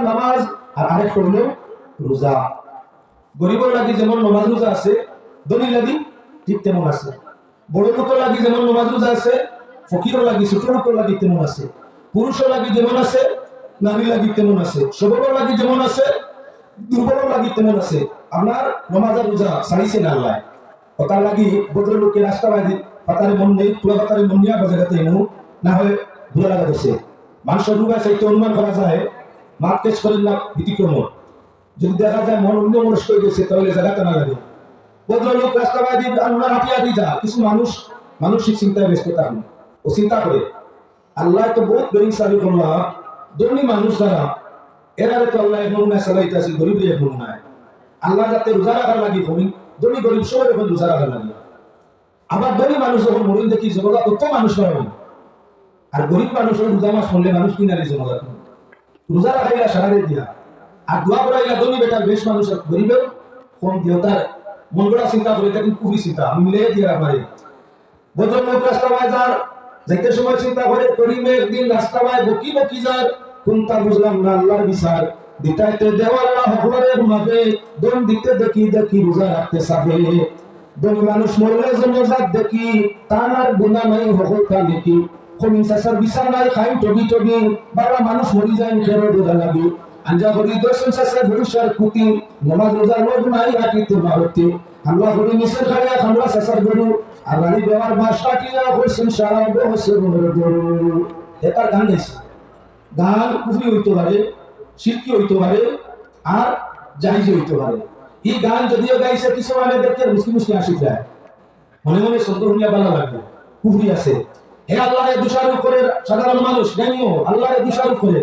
নামাজ আর আরেক হলো রোজা। গরিবের লাগি যেমন নামাজ রোজা আছে, ধনীর লাগি ঠিক তেমন আছে। বড় লোকের লাগি যেমন নামাজ রোজা আছে, ফকিরের লাগি ছোট লোকের লাগি তেমন আছে। পুরুষের লাগি যেমন আছে, নারীর লাগি তেমন আছে। সবলের লাগি যেমন আছে, দুর্বলের লাগি তেমন আছে। আপনার নামাজ আর রোজা ছাড়িছে না আল্লাহ। ওটার লাগি ভদ্রলোকের রাস্তাবাদী পাতারে মন নেই, পুরা পাতারে মন নিয়ে বাজারে এমন না হয় ভুলে লাগা দিচ্ছে। মানুষের রোগা চাইতে অনুমান করা যায় মাপ কেস করেন না ব্যতিক্রমণ। যদি দেখা যায় মন অন্য মনস্ক হয়ে গেছে তাহলে জায়গাটা না লাগে। ভদ্রলোক রাস্তাবাদী আমরা হাঁটিয়ে দিয়ে যা কিছু মানুষ মানসিক চিন্তায় ব্যস্ত থাকুন ও চিন্তা করে আল্লাহ তো বহুত বেইনসাফি করলা। ধনী মানুষ যারা এরারে তো আল্লাহ এখন না চালাইতে আছে, গরিবের এখন নাই। আল্লাহ যাতে রোজা রাখার লাগি কমি, ধনী গরিব সবাই এখন রোজা রাখার লাগে। আবার ধনী মানুষ যখন মরিন দেখি জনতা কত মানুষ হয়, আর গরিব মানুষের রোজা মাস পড়লে মানুষ কিনারে জনতা রোজা রাখাইলা সারারে দিয়া আর দোয়া করাইলা ধনী বেটার বেশ মানুষ গরিবের কোন দেবতার মন গড়া চিন্তা করে এটা কিন্তু কুফরি চিন্তা আমি মিলে দিয়ে পারি। ভদ্রলোক রাস্তায় যার যাইতে সময় চিন্তা করে করিমে একদিন রাস্তায় বকি বকি যার কোনটা বুঝলাম না আল্লাহর বিচার দিতাইতে দেওয়া আল্লাহ হকরের মাঝে দম দিতে দেখি দেখি রোজা রাখতে সাফে। ধনী মানুষ মরলে জনজাত দেখি তার আর গুণা নাই হকতা নাকি কমিন সাসার বিচার নাই খাই টবি টবি বাবা মানুষ মরি যায় খেরো রোজা লাগি আঞ্জা করি দর্শন সাসার ভবিষ্যৎ কুতি নামাজ রোজা লোক নাই রাখিতে মারতে আমরা করি নিচের খাইয়া আমরা সাসার গরু আর রানী ব্যবহার বাস কাটিয়া হইছেন সারা বহসে গরু। এটার গান গাইছে। গান কুফরি হইতে পারে, শিরকি হইতে পারে, আর জাহিজ হইতে পারে। এই গান যদিও গাইছে কিছু মানে দেখতে মুসলিম মুসলিম আসি যায় মনে মনে শব্দ শুনিয়া ভালো লাগবে কুফরি আছে। হে আল্লাহর দোষারোপ করে সাধারণ মানুষ জ্ঞানী আল্লাহর দোষারোপ করে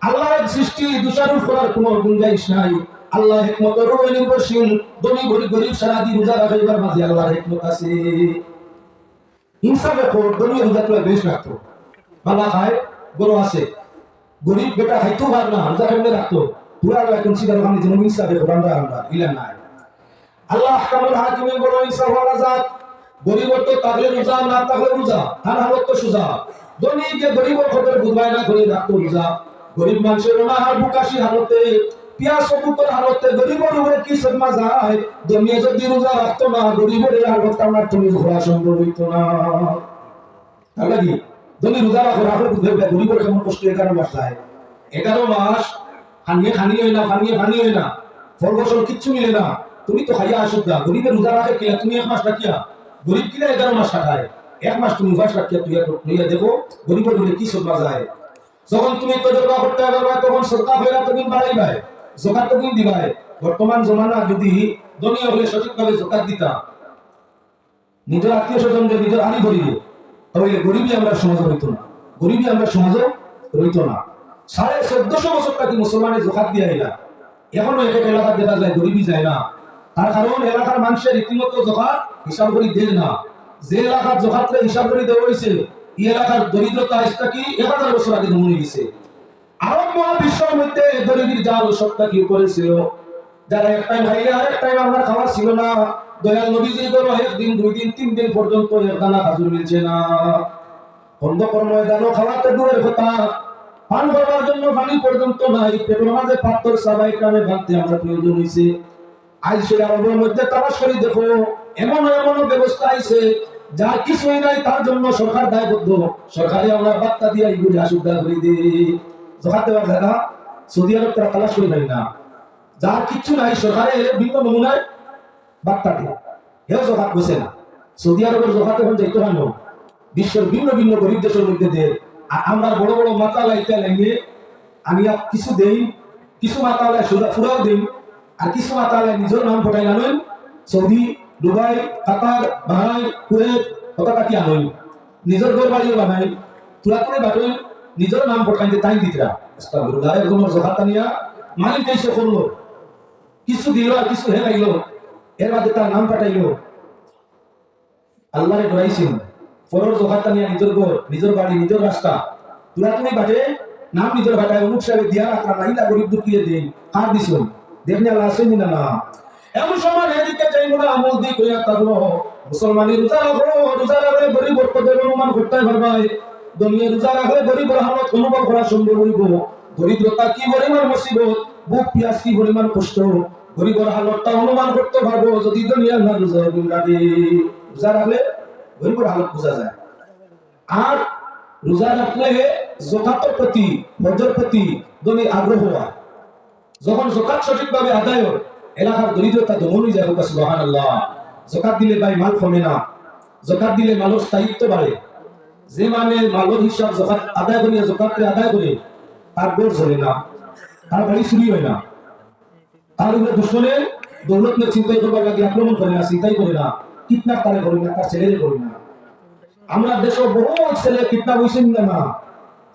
আল্লাহর সৃষ্টি দোষারোপ করার কোনো গুঞ্জাইশ নাই। আল্লাহ হিকমতের উপর নির্ভরশীল। ধনী গরিব সারা দিন রোজা রাখাইবার মাঝে আল্লাহর হিকমত আছে। ইনসাফে খোর ধনী রোজা তো বেশ রাখতো, বাবা খায় গরু আছে, গরিব বেটা খাইতো পার না রোজা কেমনে রাখতো পুরা এখন সিগার ওখানে যেন ইনসাফে খোর আমরা ইলা নাই। আল্লাহ আহকামুল হাকিমে বড় ইনসাফ ওয়ালা জাত। গরিবর তো তাগলে রোজা না তাগলে রোজা হার হালত তো সোজা। ধনী যে গরিবর খবর বুঝবাই না করে রাখতো রোজা। গরিব মানুষের না হার বুকাশি হালতে পিয়াস বুকের হালতে গরিবর উপরে কি সদমা যায়। ধনী যদি রোজা রাখতো না গরিবর এই হালত আমার তুমি ঘোরা সম্ভব হইতো না। তার লাগি ধনী রোজা রাখো গরিবর কেমন কষ্ট 11 মাস যায়। 11 মাস খানিয়ে হয় না ফল ফসল কিচ্ছু মিলে না। তুমি তো খাইয়া আসো না গরিবের রোজা রাখে কিনা তুমি 1 মাস রাখিয়া গরিব কিনা 11 মাস খায়। 1 মাস তুমি উপাস রাখিয়া তুই দেখো গরিবের হলে কি সদমা যায়। যখন তুমি তজরবা করতে পারবে তখন সদকা ফেরা তুমি বাড়াইবাই, যাকাত তুমি দিবাই। বর্তমান জমানা যদি ধনী হলে সঠিকভাবে যাকাত দিতা, নিজের আত্মীয় স্বজন যে নিজের আনি গরিবে তাহলে গরিবই আমরা সমাজ হইতো না, গরিবই আমরা সমাজ রইতো না। 1450 বছর থাকি মুসলমানের যাকাত দিয়ে আইলা এখনো এক এক এলাকা দেখা যায় গরিবই যায় না। তার কারণ এলাকার মানুষের রীতিমতো যাকাত হিসাব করে দেন না। যে এলাকার যাকাতরে হিসাব করে দেওয়া হয়েছে এই এলাকার দরিদ্রতা আজটা কি 1000 বছর আগে মনে গেছে। আরব মহাবিশ্বের মধ্যে গরিবের জাল সত্তা কি করেছিল, যারা এক টাইম খাইলে আরেক টাইম আমরা খাওয়া ছিল না। দয়াল নবীজি বলো 1 দিন 2 দিন 3 দিন পর্যন্ত এক দানা খাজুর মিলছে না। অন্ধকার ময়দানও খাওয়াতে দূরের কথা, পান করার জন্য পানি পর্যন্ত নাই। পেটের মাঝে পাথর সবাই কামে ভাবতে আমরা প্রয়োজন হয়েছে। আজ সে আরবের মধ্যে তালাশ করে দেখো এমন ব্যবস্থা আইছে যার কিছুই নাই, তার জন্য সরকার দায়বদ্ধ। সরকারে আমরা বার্তা দিয়ে এইগুলি আসুবিধা করে দিই। জকাত দেওয়ার জায়গা সৌদি আরব তারা তালাশ করে পাই না। যার কিচ্ছু নাই সরকারে ভিন্ন নমুনায় বার্তা দিয়ে হেও জকাত বসে না। সৌদি আরবের জকাত এখন যাইতে হয় না বিশ্বের ভিন্ন গরিব দেশের মধ্যে দেয়। আর আমরা বড় বড় মাতালা ইটা লেগে আমি কিছু দেই, কিছু মাতালায় ফুরাও দিই, আর কিছু মাতালায় নিজের নাম ফটাই আনেন। সৌদি, দুবাই, কাতার, বাহরাইন, কুয়েত কতটা কি আনেন, নিজের ঘর বাড়িও বানাই, তুলা করে বাটেন নিজের নাম ফটাইতে তাই দিতরা তোমার জহাতা নিয়া মালিক এসে করলো, কিছু দিল আর কিছু হেলাইলো, এর মাঝে তার নাম পাঠাইলো। আল্লাহরে ডরাইছেন পরের জহাতা নিয়া নিজের ঘর, নিজের বাড়ি, নিজের রাস্তা তুলা তুমি বাটে নাম নিজের ভাটায় অমুক সাহেব দিয়া রাখা নাইলা গরিব দুঃখীরে দিন কার দিছ দেখনি আল্লাহ আসেন না না। এমন সময় এদিকে চাইব না আমল দিক হইয়া থাকলো মুসলমানি রোজা রাখলে গরিব পদের অনুমান করতে পারবাই। দুনিয়া রোজা রাখলে গরিবের হালত অনুভব করা সম্ভব হইব। দরিদ্রতা কি পরিমাণ মুসিবত, বুক পিয়াস কি পরিমাণ কষ্ট, গরিবের হালতটা অনুমান করতে পারবো যদি দুনিয়ার না রোজা রাখে। রোজা রাখলে গরিবের হালত বোঝা যায়। আর রোজা রাখলে যাকাতের প্রতি, হজের প্রতি দনি আগ্রহ হয়। যখন যাকাত সঠিকভাবে আদায় হয়, এলাকার দরিদ্রতা দমন হয়ে যায়। সুবহানাল্লাহ। যাকাত দিলে ভাই মাল কমে না, যাকাত দিলে মালের স্থায়িত্ব বাড়ে। যে মানে মালের হিসাব যাকাত আদায় করিয়া যাকাতরে আদায় করে, তার ঘর চলে না, তার বাড়ি চুরি হয় না, তার উপরে দুশ্মনের দৌলত নিয়ে চিন্তাই করবার লাগে আক্রমণ করে না, চিন্তাই করে না, কিডন্যাপ তারে করে না, তার ছেলেরে করে না। আমরা দেশ বহু ছেলে কিডন্যাপ হয়েছেন না,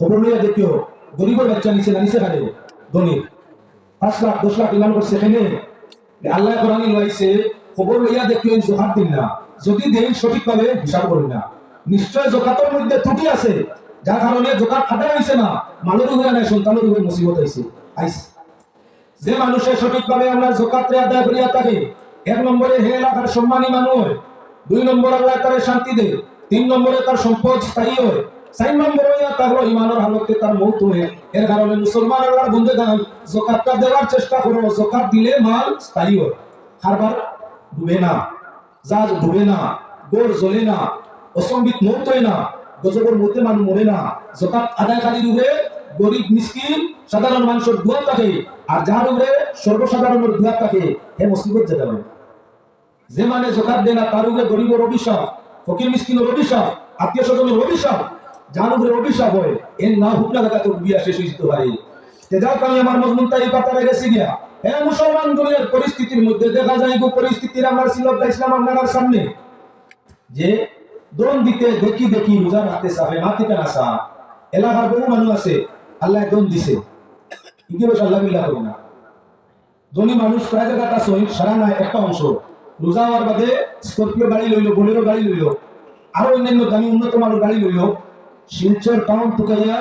খবর লইয়া দেখিও গরিবের বাচ্চা নিচে না নিচে খারে ধনী 5 লাখ 10 লাখ ইমান করছে এখানে আল্লাহ কোরআনে লইছে। খবর লইয়া দেখিও জোহার দিন না, যদি দেন সঠিকভাবে হিসাব করি না, নিশ্চয় যাকাতের মধ্যে ত্রুটি আছে, যার কারণে যাকাত আদায় হইছে না, মালের উপরে না সন্তানের উপরে মুসিবত আইছে। যে মানুষের সঠিকভাবে আমরা যাকাত আদায় করিয়া থাকে, 1 নম্বরে হে এলাকার সম্মানী মানুষ, 2 নম্বর আল্লাহ তারে শান্তি দেয়, 3 নম্বরে তার সম্পদ স্থায়ী হয়, 4 নম্বরে তার ঈমানের হালতে তার মওত হয়। এর কারণে মুসলমান আল্লাহর বন্দেগান যাকাতটা দেওয়ার চেষ্টা করো। যাকাত দিলে মাল স্থায়ী হয়, কারবার ডুবে না, জাহাজ ডুবে না, গোর জ্বলে না, অসম্বিত মওত হয় না, গজবের মধ্যে মানুষ মরে না। যাকাত আদায়কারীর উপরে গরিব মিসকিন সাধারণ মানুষের দোয়া থাকে, আর যার উপরে সর্বসাধারণের দোয়া থাকে, হে মুসিবত যেতে পারে। যে মানে যাকাত দেয় না, তার উপরে গরিবের অভিশাপ, ফকির মিসকিনের অভিশাপ, আত্মীয় স্বজনের অভিশাপ, যার উপরে অভিশাপ হয়, এর না হুকনা জায়গা তো বিয়া শেষ হইতে পারে। যাও আমি আমার মজমুনটা এই পাতারে গেছি গিয়া, হে মুসলমান দুনিয়ার পরিস্থিতির মধ্যে দেখা যায় গো পরিস্থিতির আমরা ছিল ইসলাম আপনার সামনে যে দোন দিতে দেখি দেখি রোজা রাখতে চাবে মাতিতে না চা। এলাকার বহু মানুষ আছে আল্লাহ দোন দিছে, ইকে বেশ আল্লাহ বিল্লাহ করি না। ধনী মানুষ প্রায় জায়গাটা সহিত সারা নাই একটা অংশ রোজা হওয়ার বাদে স্করপিও গাড়ি লইলো, বোলেরো গাড়ি লইলো, আরো অন্যান্য দামি উন্নত মানের গাড়ি লইলো, শিলচর টাউন টুকাইয়া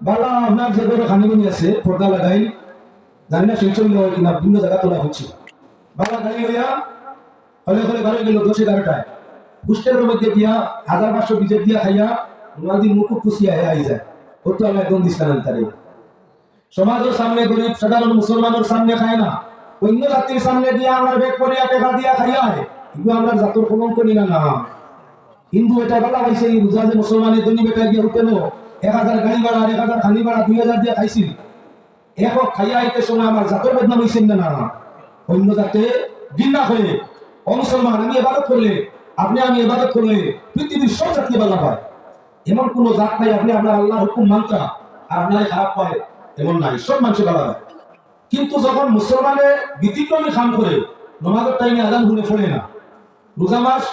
বালা আপনার যে করে খানিবনি আছে পর্দা লাগাই, জানি না শিলচর হয় কিনা, বিভিন্ন জায়গা তোলা হচ্ছে, বালা গাড়ি লইয়া হলে হলে গাড়ি গেল 10-11টায় বুস্টের মধ্যে দিয়া 1500 বিজেট দিয়া খাইয়া নদী মুকুট পুষিয়া আই যায়। ও তো আল্লাহ একদম দিচ্ছেন তারে। সমাজের সামনে গরিব সাধারণ মুসলমানের সামনে খায় না, অন্য জাতির সামনে দিয়া আমার বেগ করিয়া টেকা দিয়া খাইয়া হয়, কিন্তু আমরা জাতর কলঙ্ক নিনা না। হিন্দু এটা বলা হয়েছে এই রোজা যে মুসলমানের ধনী বেটা গিয়ে উঠেন 1000 গাড়ি ভাড়া, 1000 খালি ভাড়া, 2000 দিয়ে খাইছিল, একক খাইয়া আইতে সময় আমার জাতর বদনাম হয়েছেন না। অন্য জাতে ঘৃণা হয়ে অমুসলমান আমি ইবাদত করলে, আপনি আমি ইবাদত করলে পৃথিবীর সব জাতি বালা পায়, এমন কোন জাত নাই আপনি আপনার আল্লাহ হুকুম মানতা আর আপনার খারাপ পায় এমন নাই, সব মানুষ বালা পায়। কিন্তু যখন মুসলমানে ব্যতিক্রমী খান করে নামাজের টাইমে আজান শুনে পড়ে না, রোজা মাস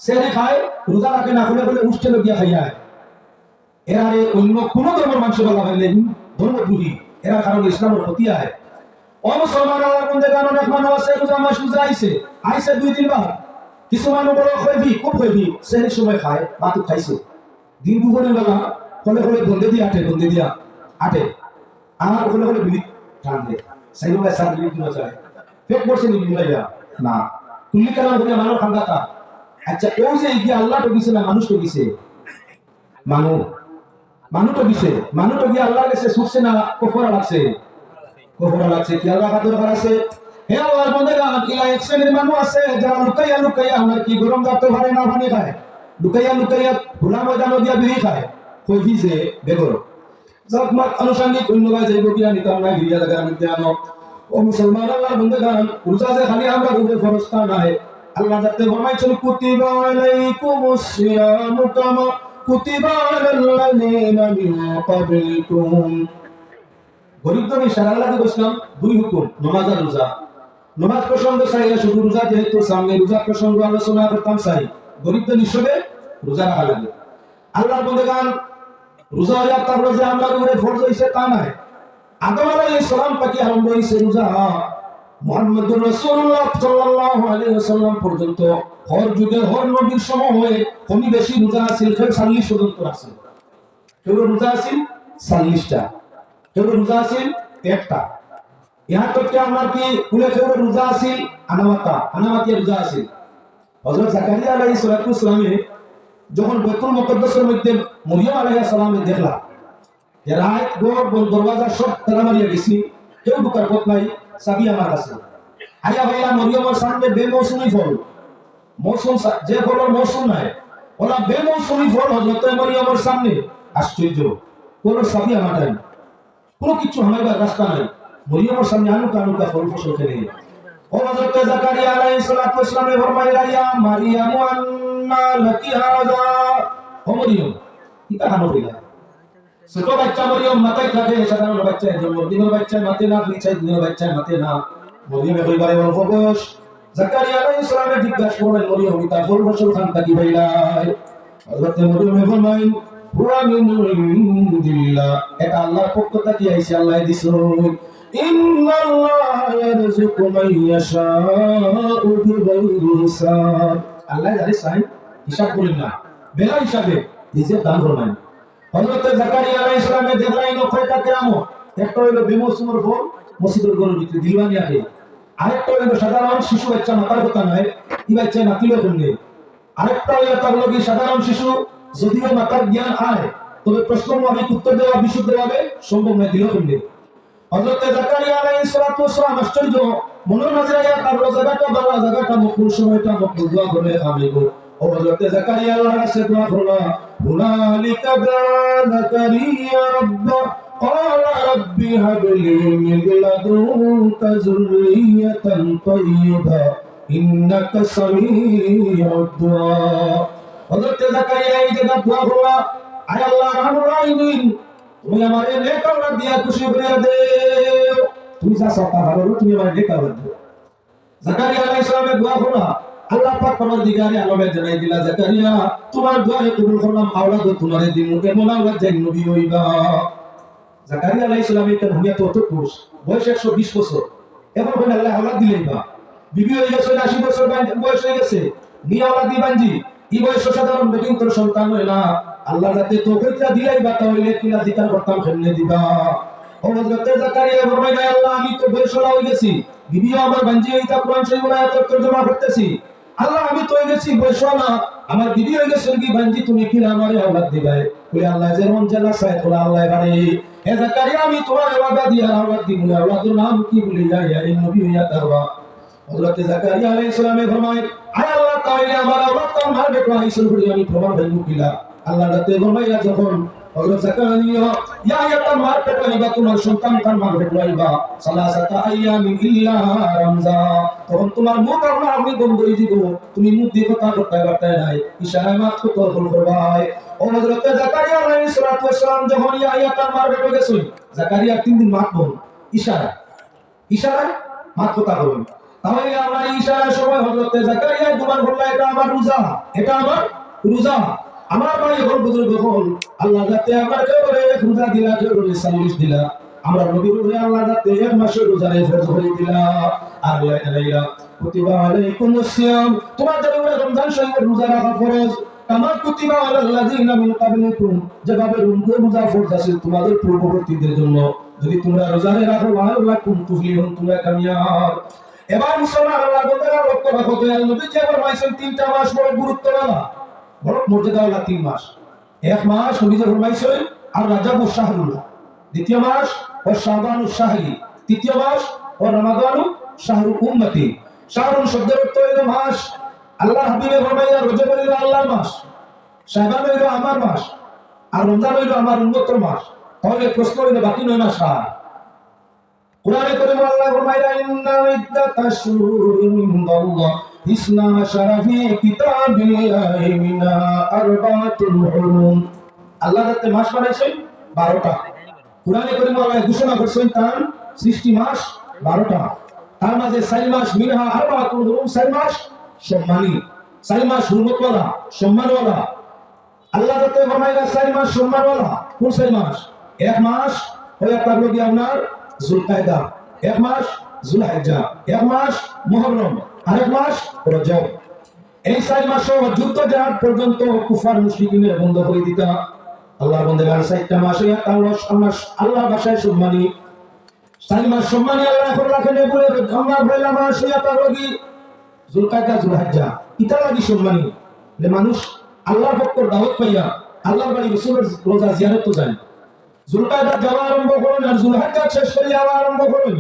সেরে খায়, রোজা রাখে না, খুলে খুলে উষ্ঠে লগিয়া খাইয়া, এরা অন্য কোন ধর্মের মানুষ বালা পাইলে ধর্মদ্রোহী, এরা কারণে ইসলামের ক্ষতি হয়। অমুসলমান আল্লাহর বন্দেগান অনেক মানুষ আছে রোজা মাস রোজা আইছে 2-3 বার, কিছু মানুষ বড় খয়বি খুব খয়বি সেহরির সময় খায়, ভাত খাইছে, দিন দুপুরের বেলা হলে হলে বন্ধে দিয়ে আটে আমার হলে হলে বিলি টান দেয়, সাইডে সার বিলি দিন যায় পেট পড়ছে নি বিলি না তুলি কেন বলে মানুষ খান্দাতা। আচ্ছা ও যে গিয়ে আল্লাহ তো দিছে না মানুষ তো দিছে, মানুষ তো দিছে, মানুষ তো গিয়ে আল্লাহ গেছে ছুটছে না কফরা লাগছে, কফরা লাগছে কি আল্লাহ কাদের করা আছে। হে আল্লাহর বন্দেগান ইলা এক শ্রেণীর মানুষ আছে যারা লুকাইয়া লুকাইয়া আমরা কি গরম যাতে পারে না পানি খায়, লুকাইয়া লুকাইয়া খোলা ময়দান দিয়া বিড়ি খায়, কই দিছে বেগর জাতমাত আনুষঙ্গিক ধন্যবাদ যাইব কিনা নিতাম নাই ভিড়িয়া জায়গা মধ্যে আনো। ও মুসলমান আল্লাহর বন্দেগান রোজা যে খালি আমরা রূপে ফরজটা নাই, আল্লাহ যাতে ফরমাইছেন কুতিবা আলাইকুমুস সিয়ামু কামা কুতিবা আলাল্লাযিনা মিন ক্বাবলিকুম। গরিব তো সারা লাগে বসলাম 2 হুকুম নামাজ আর রোজা। নামাজ প্রসঙ্গ চাই শুধু রোজা যেহেতু সামনে রোজা প্রসঙ্গ আলোচনা করতাম চাই, গরিব তো নিঃসবে রোজা রাখা লাগে। আল্লাহর বন্দেগান রোজা হইয়া তারপরে যে আমরা উপরে ফরজ হইছে তা নাই, আদম আলাইহিস সালাম থেকে আরম্ভ হইছে রোজা মুহাম্মদুর রাসূলুল্লাহ সাল্লাল্লাহু আলাইহি ওয়াসাল্লাম পর্যন্ত হর যুগে হর নবীর সময়ে কমি বেশি রোজা আছিল 40 পর্যন্ত আছে। কেউ রোজা আছিল 40টা, কেউ রোজা আছিল 1টা, ইহা তো কি আমার কি কুলে কেউ রোজা আছিল আনামাতিয়া রোজা আছিল। হযরত জাকারিয়া আলাইহিস সালামে যখন বাইতুল মুকদ্দাসের মধ্যে মরিয়ম আলাইহিস সালামে দেখলা যে রাত গোর বল দরওয়াজা সব তালা মারিয়া গেছি, কেউ ঢুকার পথ নাই, চাবি আমার কাছে। আইয়া ভাইয়া মরিয়মের সামনে বেমৌসুমি ফল, মৌসুম যে ফলের মৌসুম নাই, ওরা বেমৌসুমি ফল হযরত মরিয়মের সামনে। আশ্চর্য, কোন চাবি আমার নাই, কোনো কিছু হামাইবার রাস্তা নাই, মরিয়মের সামনে আনুকা আনুকা ফল ফসল খেলে। ও হযরত জাকারিয়া আলাইহিস সালাতু ওয়াস সালাম ফরমাইলেন, ইয়া মারিয়াম আন্না লাকি হাযা। ও মরিয়ম, কি কারণ হইলা? ছোট বাচ্চা মরিয়ম মাথায় থাকে, সাধারণ বাচ্চা জন্মদিনের বাচ্চা মাথে না, 2-4 দিনের বাচ্চা মাথে না। মরিয়ম কইবারে অল্প বয়স। জাকারিয়া আলাইহিস সালামে জিজ্ঞাসা করলেন, মরিয়ম ইতা ফল ফসল খান থাকি ভাইলাই? হযরত মরিয়ম ফরমাইলেন, হুয়া মিন ইনদিল্লাহ, এটা আল্লাহর পক্ষ থেকে আইছে, আল্লাহ দিছেন। ইন্নাল্লাহা ইয়ারযুকু মান ইয়াশাউ বিগাইরি হিসাব, আল্লাহ যারে চায় হিসাব করেন না, বেলা হিসাবে নিজে দান করবেন। হযরত জাকারিয়া আলাইহিস সালামে দেখলেন কয়টা কেরামত। একটা হইলো বেমৌসুমের ফল মসজিদের গরুর ভিতরে দিলবানি আছে, আরেকটা হইলো সাধারণ শিশু বাচ্চা মাথার কথা নাই, এই বাচ্চা মাতিলো কেমনে। আরেকটা হইলো তার লগে সাধারণ শিশু যদিও মাতার জ্ঞান আয়, তবে প্রশ্ন মোতাবেক উত্তর দেওয়া বিশুদ্ধভাবে সম্ভব নয়, দিল কেমনে। হযরত জাকারিয়া আলাইহিস সালাতু ওয়াস সালাম আশ্চর্য, মনের মাঝে আয়া তার জায়গাটা বালা জায়গাটা মকবুল, সময়টা মকবুল, দোয়া করে আমিন। ও হযরত জাকারিয়া আল্লাহর কাছে দোয়া করলেন, হুনালিকা দা জাকারিয়া রাব্বা ক্বালা রাব্বি হাবলি মিন লাদুনকা যুররিয়াতান তাইয়্যিবা ইন্নাকা সামিউদ দুআ। হযরত জাকারিয়া এই যে দোয়া করলেন, আয় আল্লাহ রাহমানুর রাহিম, তুমি আমারে নেক আওলাদ দিয়া খুশি করে দেও, তুমি যা চাও তা ভালো, তুমি আমারে নেক আওলাদ দিও। জাকারিয়া আলাইহিস সালামের দোয়া করা আল্লাহ পাক পরওয়ারদিগারে আলমের জানাই দিলা, জাকারিয়া তোমার দোয়া কবুল করলাম, আওলাদ তোমারে দিমু, এমন আওলাদ যেন নবী হইবা। জাকারিয়া আলাইহিস সালামের কেন হুনিয়া তো পুরুষ, বয়স 120 বছর, এখন বলে আল্লাহ আওলাদ দিলেইবা। বিবি হয়ে গেছে 80 বছর বয়স হয়ে গেছে, নি আওলাদ দিবানজি, এই বয়স সাধারণ বেটিং তোর সন্তান হই না, আল্লাহ যাতে তৌফিকটা দিলাইবা, তাহলে কিলা জিকার করতাম কেমনে দিবা। ও হযরত জাকারিয়া ফরমাইলেন, আল্লাহ আমি তো বয়সলা হয়ে গেছি, বিবিও আমার বানজি এইটা কোরআন শরীফ আয়াত তর্জমা করতেছি, আল্লাহ আমি তো হয়ে গেছি বয়সলা, আমার বিবি হয়ে গেছে কি বানজি, তুমি কি আমারে আওলাদ দিবাই? কই আল্লাহ যেমন জানা চাই তোলা আল্লাহ বারে। হে জাকারিয়া আমি তোমার ওয়াদা দিয়া আওলাদ দিব, আওলাদের নাম কি বলি যায়, এই নবী হইয়া তারবা। হযরত জাকারিয়া আলাইহিস সালামে ফরমায়, আয় আল্লাহ তাআলা আমার আওলাদ তো আমার বেটা আইসুল করি আমি প্রমাণ হইব কিলা। আল্লাহ রাতে ফরমাইয়া যখন হযরত জাকারিয়া ইয়া ইয়াতা মার পেটে হইবা, তোমার সন্তান তার মার পেটে হইবা, সালাসাতা আইয়ামিন ইল্লা রামজা, তখন তোমার মুখ আমরা আপনি বন্ধ হয়ে দিব, তুমি মুখ দিয়ে কথা করতে পারতে নাই, ইশারায় মাত্র তরফল করবাই। ও হযরত জাকারিয়া আলাইহিস সালাতু ওয়াস সালাম যখন ইয়া ইয়াতা মার পেটে গেছেন, জাকারিয়া 3 দিন মাত বল, ইশারায় মাত কথা বলেন। তাহলে আমরা ইশারার সময় হযরত জাকারিয়া দুবার বললেন, এটা আমার রোজা, এটা আমার রোজা। আমার ভাই হল বুজুর্গ হল, আল্লাহ যাতে আমার করে রোজা দিলা, করে 40 দিলা, আমরা নবীর উপরে আল্লাহ যাতে 1 মাসের রোজারে ফরজ করে দিলা। আর লাইলা কুতিবা আলাইকুমুস সিয়াম, তোমাদের উপরে রমজান শরীফের রোজা রাখা ফরজ, কামা কুতিবা আলাল্লাযিনা মিন ক্বাবলিকুম, যেভাবে রোজা ফরজ আছে তোমাদের পূর্ববর্তীদের জন্য, যদি তোমরা রোজারে রাখো লাআল্লাকুম তুফলিহুন, তোমরা কামিয়াব। এবার মুসলমান আল্লাহ বন্দেরা লক্ষ্য রাখো, দয়াল নবী যে ফরমাইছেন 3টা মাস বড় গুরুত্বওয়ালা, বড় মর্যাদাওয়ালা 3 মাস। 1 মাস নবী যে ফরমাইছেন আর রাজাবুশ শাহরুল্লাহ, দ্বিতীয় মাস ও শাবানুশ শাহরি, তৃতীয় মাস ও রমাদানু শাহরু উম্মতি। শাহরুন শব্দের অর্থ হলো মাস, আল্লাহ হাবিবে ফরমাইয়া রজব হইলো আল্লাহর মাস, শাবান হইলো আমার মাস, আর রমজান হইলো আমার উম্মতের মাস। তাহলে প্রশ্ন হইলো বাকি 9 মাস কার? কুরআনে কারীমে আল্লাহ ফরমাইয়া, ইন্না ইদ্দাতাশ শুহুরি ইনদাল্লাহ 12 ফি কিতাবিল্লাহি মিনা আরবাতুল হুরুম, আল্লাহ যাতে মাস বানাইছেন 12টা। কুরআনে কারীমে আল্লাহ ঘোষণা করেছেন তার সৃষ্টি মাস 12টা, তার মাঝে 4 মাস মিনহা আরবাতুল হুরুম, 4 মাস সম্মানী, 4 মাস হুরমতওয়ালা, সম্মানওয়ালা। আল্লাহ যাতে ফরমাইয়া 4 মাস সম্মানওয়ালা, কোন 4 মাস? 1 মাস হয়ে থাকলো কি আপনার যুলকায়দা, 1 মাস যুলহিজ্জা, 1 মাস মুহররম, আর 1 মাস রজব। এই 4 মাস যুদ্ধ জাহাদ পর্যন্ত কুফার মুশরিকিনের বন্ধ করে দিতা। আল্লাহর বান্দারা 4টা মাস আল্লাহ ভাষায় সম্মানী, 4 মাস সম্মানী আল্লাহ করে রাখেন। বলে আমরা পয়লা মাস হইয়া তার লাগি যুলকায়দা যুলহিজ্জা, ইতা লাগি সম্মানী, যে মানুষ আল্লাহর পক্ষ দাওয়াত পাইয়া আল্লাহর বাড়ি রাসূলের রোজা জিয়ারত যায়। জুলকায়দা যাওয়া আরম্ভ করুন আর জুলহাজ্জাত শেষ করে যাওয়া আরম্ভ করুন।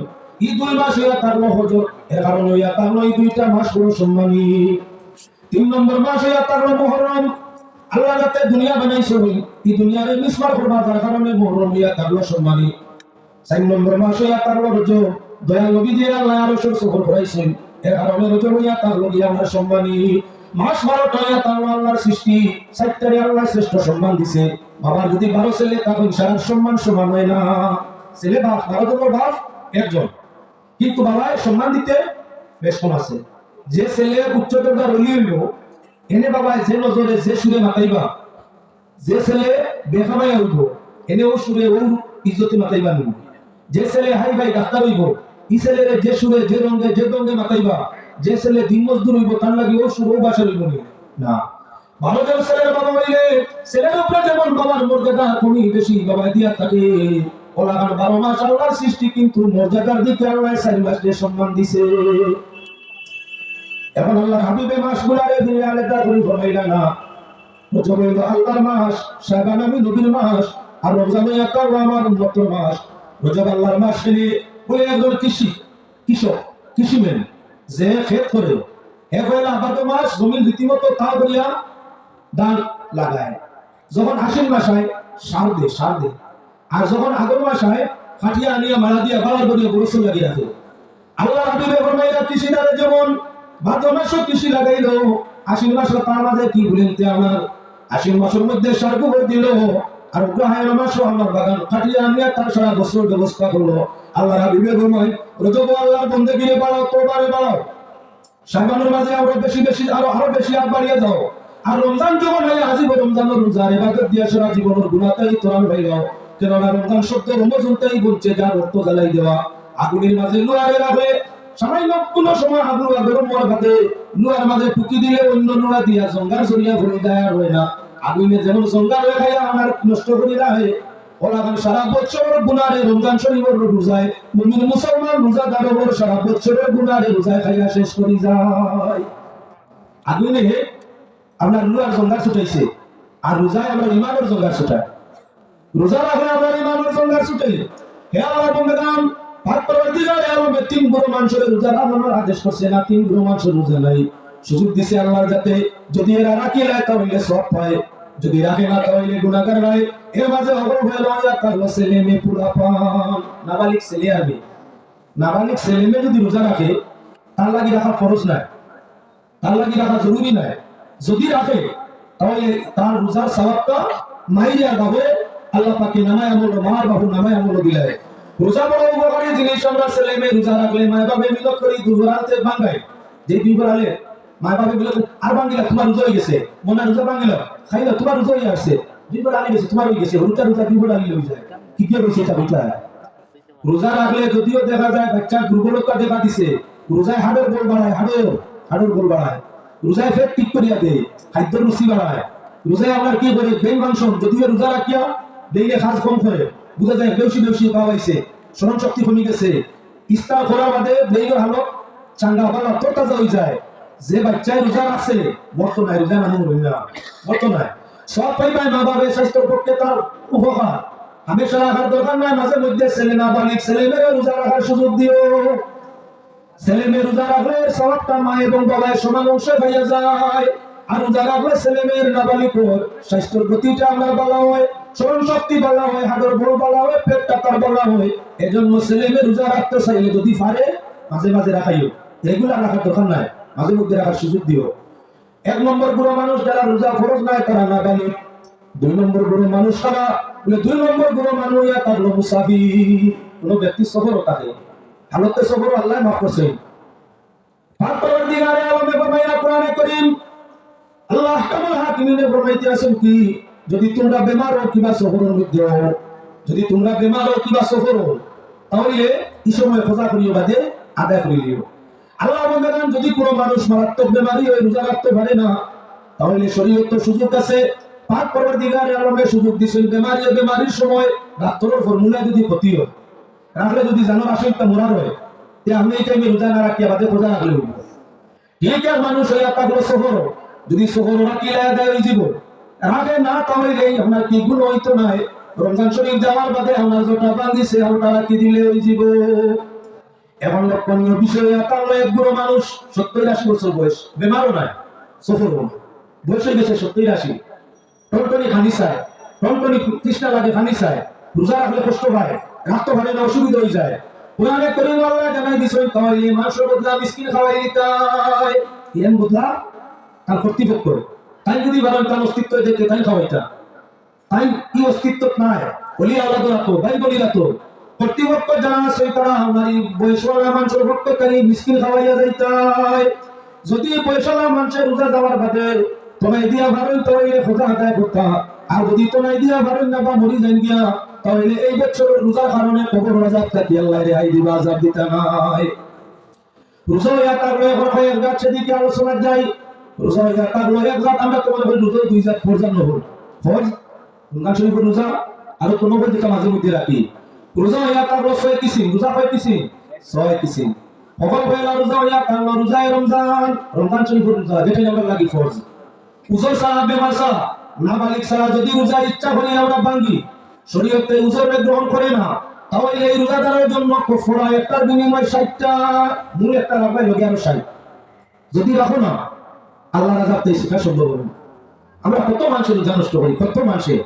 এই 2 মাস ইয়া তারলো হজর, এর কারণে ইয়া তারলো এই 2টা মাস বড় সম্মানী। 3 নম্বর মাস ইয়া তারলো মুহররম। আল্লাহ যাতে দুনিয়া বানাইছে এই দুনিয়ার মিসবার করবা, যার কারণে মুহররম ইয়া তারলো সম্মানী। 4 নম্বর মাস ইয়া তারলো রজব। দয়াল নবী যে আল্লাহ আরশের সফর করাইছেন, এর কারণে রজব ইয়া তারলো ইয়া আমরা সম্মানী। মাস 12টা ইয়া তারলো আল্লাহর সৃষ্টি, 4টারে আল্লাহ শ্রেষ্ঠ সম্মান দিছে। বাবার যদি 12 ছেলে তখন সারা সম্মান সমান হয় না। ছেলে বাপ 12 জনের বাপ একজন, কিন্তু বাবায় সম্মান দিতে বেশ কম আছে। যে ছেলে উচ্চ দরজার ওলি হইল, এনে বাবায় যে নজরে যে সুরে মাতাইবা, যে ছেলে বেখামাই হইব এনে ও সুরে ওর ইজ্জতে মাতাইবা নি। যে ছেলে হাই ভাই ডাক্তার হইব, ই ছেলের যে সুরে যে রঙে মাতাইবা, যে ছেলে দিন মজদুর হইব তার লাগি ও সুরে ও বাসা হইব না। 12 জন ছেলের বাবা হইলে ছেলের উপরে যেমন বাবার মর্যাদা কমি বেশি বাবা দিয়া থাকে, ওলাগান 12 মাস আল্লাহর সৃষ্টি, কিন্তু মর্যাদার দিকে আল্লাহ 4 মাস দিয়ে সম্মান দিছে। এখন আল্লাহর হাবিবে মাসগুলারে দিয়ে আলাদা করে ফরমাইলা না, রজব হইল আল্লাহর মাস, শাবান আমি নবীর মাস, আর রমজান একটা আমার উম্মতের মাস। রজব আল্লাহর মাস খেলে বলে একজন কৃষিমেন যে ক্ষেত করে, এক হইল আবাদ মাস, জমিন রীতিমতো তা করিয়া ধান লাগায়। যখন আশ্বিন মাস হয় সার দে, আর যখন আগর মাস হয় ফাটিয়া আনিয়া মারা দিয়া বালার করিয়া বরস লাগিয়ে রাখে। আল্লাহ হাবিবে ফরমাইলা কৃষিদারে যেমন ভাদ্র মাসও কৃষি লাগাইল, আশ্বিন মাসও তার মাঝে কি বলেন আমার আশ্বিন মাসের মধ্যে সার গোবর দিল, আর অগ্রহায়ণ মাসও আমার বাগান ফাটিয়া আনিয়া তার সারা বছর ব্যবস্থা করলো। আল্লাহ হাবিবে ফরমাই রজব আল্লাহর বন্দেগীরে বাড়াও, তোবারে বাড়াও, শাবানের মাঝে আরো বেশি আরো বেশি আগ বাড়িয়ে যাও, আর রমজান যখন হয় আজিব রমজানের রোজার ইবাদত দিয়া সারা জীবনের গুনাহটাই তোরান হয়ে যাও। কেননা রমজান শব্দ রমজানটাই বলছে যা রক্ত জ্বালাই দেওয়া। আগুনের মাঝে লোহারে রাখে, সামান্য কোন সময় আগুন গরম হওয়ার খাতে লোহার মাঝে টুকি দিলে অন্য লোহা দিয়া জঙ্গার জড়িয়া ভরে দেয় আর হয় না। আগুনে যেমন জঙ্গার হয়ে খাইয়া আমার নষ্ট করে রাখে, ওলাগান সারা বছরের গুনারে রমজান শরীফের রোজায় মুমিন মুসলমান রোজাদার ওর সারা বছরের গুনারে রোজায় খাইয়া শেষ করে যায়। আগুনে আপনার লোহার জঙ্গার ছুটাইছে, আর রোজায় আমরা ইমানের জঙ্গার ছুটাই। রোজা রাখলে আমরা ইমানের জঙ্গার ছুটাই। হে আল্লাহ বন্দেগান, ভাত পরবর্তীকালে আমাকে 3 গুরু মানুষের রোজা রাখানোর আদেশ করছে না, 3 গুরু মানুষের রোজা নাই। সুযোগ দিছে আল্লাহর যাতে যদি এরা রাখি লাই তাহলে সব পায়, যদি রাখে না তাহলে গুনাহগার হয়। এর মাঝে অগর হয়ে লয়া তার ছেলে মেয়ে পুরা পান, নাবালিক ছেলে আর মেয়ে, নাবালিক ছেলে মেয়ে যদি রোজা রাখে তার লাগি রাখা ফরজ নাই, তার লাগি রাখা জরুরি নাই। যদি রাখে তাহলে তার রোজার সওয়াবটা মাইরিয়া যাবে, আল্লাহ পাকে নামায় আমল মার বাবু নামায় আমল দিলায়। রোজা বড় উপকারী জিনিস। আমরা ছেলে মেয়ে রোজা রাখলে মায় বাবা মিলত করি দুপুরাতে ভাঙাই, যে দুপুরালে মায় বাবা মিলত আর ভাঙিলা তোমার রোজা হয়ে গেছে, মনে রোজা ভাঙিলা খাইলা তোমার রোজা হয়ে আসছে, দুপুর আনি গেছে তোমার হয়ে গেছে, রোজা দুপুর আনি হয়ে যায়। কি কি হয়েছে এটা বুঝলা? রোজা রাখলে যদিও দেখা যায় বাচ্চার দুর্বলতা দেখা দিছে, রোজায় হাড়ের বল বাড়ায়, হাড়ের বল বাড়ায়, রোজায় ফেট ঠিক করিয়া দেয়, খাদ্য রুচি বাড়ায়। রোজায় আপনার কি করে বেন ফাংশন, যদিও রোজা রাখিয়া দেইলে খাস কম করে, বুঝা যায় বেশি পাওয়াইছে, স্মরণ শক্তি কমে গেছে। ইস্তার করার বাদে বেইলের হালত চাঙ্গা বালা তো তাজা হয়ে যায়। যে বাচ্চায় রোজা আছে মত নাই, রোজা মানুষ না মত নাই, সব পাইবাই মা বাবার স্বাস্থ্যের পক্ষে তার উপকার। হামেশা রাখার দরকার নাই, মাঝে মধ্যে ছেলে না বালিক ছেলে মেয়ে রোজা রাখার সুযোগ দিও। ছেলে মেয়ে রোজা রাখলে সবটা মা এবং বাবার সমান অংশে পাইয়া যায়। আর রোজা রাখলে ছেলে মেয়ের নাবালিক স্বাস্থ্যের গতিটা আমরা বলা হয়, স্মরণ শক্তি বলা হয়, হাড়ের বল বলা হয়, পেটটা তার বলা হয়। এজন্য ছেলে মেয়ে রোজা রাখতে চাইলে যদি পারে মাঝে মাঝে রাখাইও, রেগুলার রাখার দরকার নাই, মাঝে মধ্যে রাখার সুযোগ দিও। 1 নম্বর বুড়ো মানুষ যারা রোজা ফরজ নাই তারা নাবালিক। 2 নম্বর বুড়ো মানুষ তারা 2 নম্বর বুড়ো মানুষ তার মুসাফির, কোন ব্যক্তি সফর থাকে হালতে সফর আল্লাহ মাফ করছেন। পাক পরবর্তীকালে আলমে ফরমাইয়া কোরআনে কারীম আল্লাহ কামাল হাকিমিনে ফরমাইতে আছেন কি, যদি তোমরা বেমার হও কিবা সফরের মধ্যে হও, যদি তোমরা বেমার হও কিবা সফর হও, তাহলে এই সময় খোঁজা করিও বাদে আদায় করিও। আল্লাহ বলেন যদি কোনো মানুষ মারাত্মক বেমারি হয়ে রোজা রাখতে পারে না, তাহলে শরীয়ত সুযোগ আছে। পাক পরবর্তীকালে আলমে সুযোগ দিয়েছেন বেমারির সময় ডাক্তারের ফর্মুলা যদি ক্ষতি হয়, রাখলে যদি জানো আসলটা মোরার হয়, তে আমি এই টাইমে রোজা না রাখি আমাদের খোঁজা রাখলে হইব। ঠিক আছে, মানুষ হয়ে থাকলো সফর, যদি সফর রাখি আদায় হয়ে যাব, রাখে না তাহলে আপনার কি গুণ হইতো নাই, রমজান শরীফ যাওয়ার বাদে আমরা যেটা বাঁধিছে ওটা রাখি দিলে ওই জীব। এখন লক্ষণীয় বিষয় তার এক বুড়ো মানুষ 70-80 বছর বয়স, বেমারও নাই, সফর বয়স হয়ে গেছে 70-80, টনটনি খানি চায়, টনটনি তৃষ্ণা লাগে খানি চায়, রোজা রাখলে কষ্ট পায়, রাখতে পারে না, অসুবিধা হয়ে যায়। কোরআনে কারীম আল্লাহ জানাই দিছেন তাওয়াইলে মাংস বদলা মিসকিন খাওয়াই দিতাই, এন বদলা তার কর্তৃপক্ষ, তাই যদি বারণ তার অস্তিত্ব দেখে তাই খাওয়াইতা, তাই কি অস্তিত্ব নাই, বলি আল্লাহ রাখো ভাই বলি রাখো কর্তৃপক্ষ যারা আছে তারা আমারই বয়সওয়ালা মানুষের ভক্তকারী মিসকিন খাওয়াইয়া যাইতাই। যদি বয়সওয়ালা মানুষের রোজা যাওয়ার বাদে তোমায় দিয়া ভারেন তাহলে খোঁজা আদায় করতা, আর যদি তোমায় দিয়া ভারেন না বা মরি যাই গিয়া তাহলে এই বছরের রোজার কারণে কবর রাজাব থাকি আল্লাহ রেহাই দিবা, আযাব দিতা নাই। রোজা হইয়া থাকলে এক জাত সেদিকে আলোচনা যাই। রোজা হইয়া থাকলে এক জাত আমরা তোমার রোজা 2 জাত ফরজান নহল ফরজ রমজান শরীফের রোজা আর কোনো যেটা মাঝে মধ্যে রাখি। রোজা হইয়া থাকলো 6 কিসিম, রোজা কয় কিসিম? 6 কিসিম। সকল পয়লা রোজা হইয়া থাকলো রোজায় রমজান, রমজান শরীফের রোজা যেটা আমরা লাগি ফরজ। উজর সারা বেমার সারা নাবালিক সারা যদি রোজা ইচ্ছা করি আমরা ভাঙ্গি, শরীয়তে উজরে গ্রহণ করে না, তাহলে এই রোজাদারের জন্য কফরা একটার বিনিময় 60টা, মূল একটা রাখবে লগে আরো 60, যদি রাখো না আল্লাহ রাজাব তাই শিক্ষা সম্ভব হবে না। আমরা কত মানুষের রোজা নষ্ট করি, কত মানুষের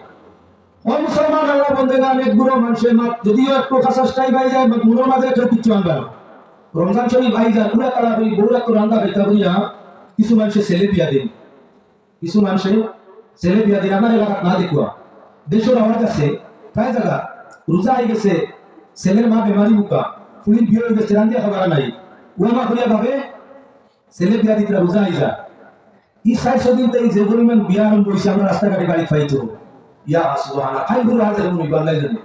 মুসলমান আল্লাহ বন্দেগা অনেক বুড়ো মানুষের যদিও একটু খাসাসটাই ভাই যায় মনের মাঝে কেউ কিচ্ছু আনবে না। রমজান শরীফ ভাই যায় পুরা তারা করি বউরা তো রান্না খাইতা করিয়া কিছু মানুষের ছেলে বিয়া দিন, কিছু মানুষের ছেলে বিয়া দিন। আমার এলাকা না দেখুয়া দেশের আওয়াজ আছে প্রায় জায়গা রোজা হয়ে গেছে, ছেলের মা বেমারি মুখা ফুলির বিয়ে হয়ে গেছে, রান্দিয়া খাবার নাই, ওয়ামা করিয়া ভাবে ছেলে বিয়া দিতে রোজা হয়ে যায়। ই 400 দিন তাই যে পরিমাণ বিয়া আরম্ভ হয়েছে আমরা রাস্তাঘাটে গাড়ি পাইতো, ইয়া সুবহানাল্লাহ খাই গুরু হাজার মুনি বাংলায় জানে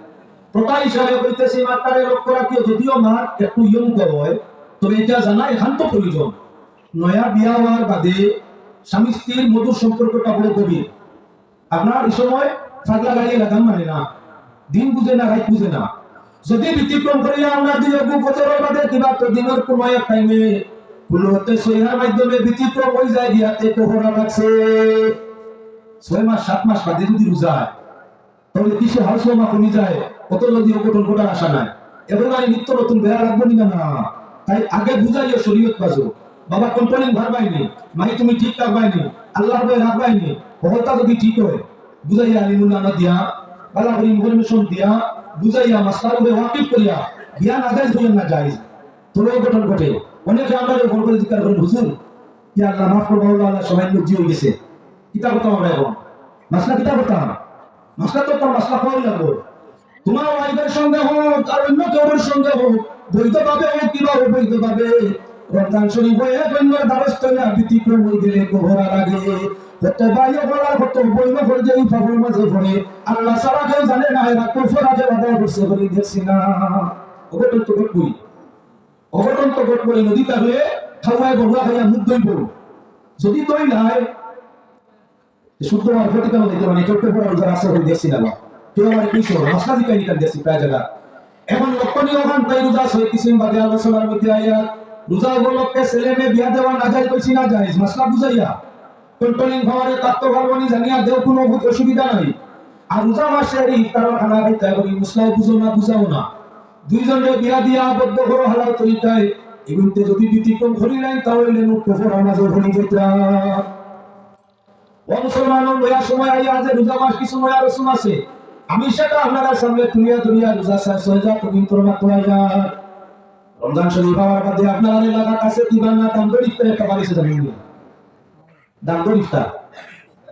প্রতা হিসাবে কইতেছি মাত্রারে লক্ষ্য রাখিও। যদিও মা একটু ইয়ং হয় তবে এটা জানা একান্ত প্রয়োজন। নয়া বিয়া হওয়ার বাদে স্বামী স্ত্রীর মধুর সম্পর্কটা বড় গভীর। আপনার এই সময় ফাগলা গাড়ি লাগাম মানে না, দিন বুঝে না রাত বুঝে না। যদি ব্যতিক্রম করিয়া আমরা 2 বছরের বাদে কিবা তো দিনের কোনো এক টাইমে ফুলতে সইহার মাধ্যমে ব্যতিক্রম হয়ে যায় গিয়াতে কোহরা লাগছে 6 মাস 7 মাস বাদে যদি রোজা হয় তাহলে কিছু হাউসমা কমে যায়, কত যদি অঘটন ঘটার আশা নাই। এবারে নিত্য নতুন বেড়া রাখবো না না, তাই আগে বুঝাইও শরীয়ত বাজো বাবা কন্ট্রোলিং ভারবাইনি মাই তুমি ঠিক রাখবাইনি আল্লাহ ভাই রাখবাইনি হতা যদি ঠিক হয় বুঝাইয়া আলিমুল্লাহ দিয়া বালা করি ইনফরমেশন দিয়া বুঝাইয়া মাসলার উপরে ওয়াকিফ করিয়া বিয়া না যায় হইয়া না যায় তবে অঘটন ঘটে। অনেকে আমরা ফোন করে জিজ্ঞাসা করেন হুজুর ইয়া আল্লাহ মাফ করবো আল্লাহ সবাই লজ্জি হয়ে গেছে কিতা করতাম আমরা এখন মাসলা কিতা করতাম, মাসলা তো তার মাসলা খাওয়াই লাগবো। তোমার ওয়াইফের সঙ্গে হোক আর অন্য কেউর সঙ্গে হোক বৈধভাবে হোক কিংবা অবৈধভাবে রমজান শরীফ হয়ে অন্যের দ্বারস্থ হইয়া ব্যতিক্রম হয়ে গেলে কোহরা লাগে। কত বাইরে বলার কত বৈধ করে যে ফাফর মাঝে পড়ে আল্লাহ সারা কেউ জানে না এরা কুফর আগে বাধা করছে করে দেখছি না। অঘটন তো ঘটবই, অঘটন তো ঘটবই। নদীটা হয়ে খাওয়ায় বড়ুয়া খাইয়া মুখ দই পড়ো, যদি দই নাই শুদ্ধ আর প্রতিকার দিতে মানে কেউ পেপার যারা আছে হয়ে দেখছি না কেউ আমার কিছু মশলা দিকে নিকাল দেখছি প্রায় জায়গা। এখন লক্ষণীয় গান তাই রোজা 6 কিসিম বাদে আলোচনার মধ্যে আইয়া রোজা উপলক্ষে ছেলে মেয়ে বিয়া দেওয়া না যায় কইছি না যায় মশলা বুঝাইয়া কন্ট্রোলিং খাবারের তত্ত্ব ভাবনি জানিয়া দেও কোনো অসুবিধা নাই। আর রোজা মাসে ইফতারের খানা খাইতে করি মুসলাই বুঝো না বুঝাও না, দুইজনে বিয়া দিয়া আবদ্ধ করো হালাল তরিকায় এগুলিতে যদি ব্যতিক্রম করি নাই তাহলে মুক্ত ফোরা মাঝে ভরি যেতা। মুসলমান লয়া সময় আইয়া যে রোজা মাস কিছু নয়া রসুম আছে আমি সেটা আপনারা সামনে তুলিয়া তুলিয়া রোজা শেষ হয়ে যা পবিত্র মাত্র আইয়া রমজান শরীফ হওয়ার বাদে আপনারা এলাকার কাছে দিবানা দামদর ইফতার একটা বাড়িছে জানেন দামদর ইফতার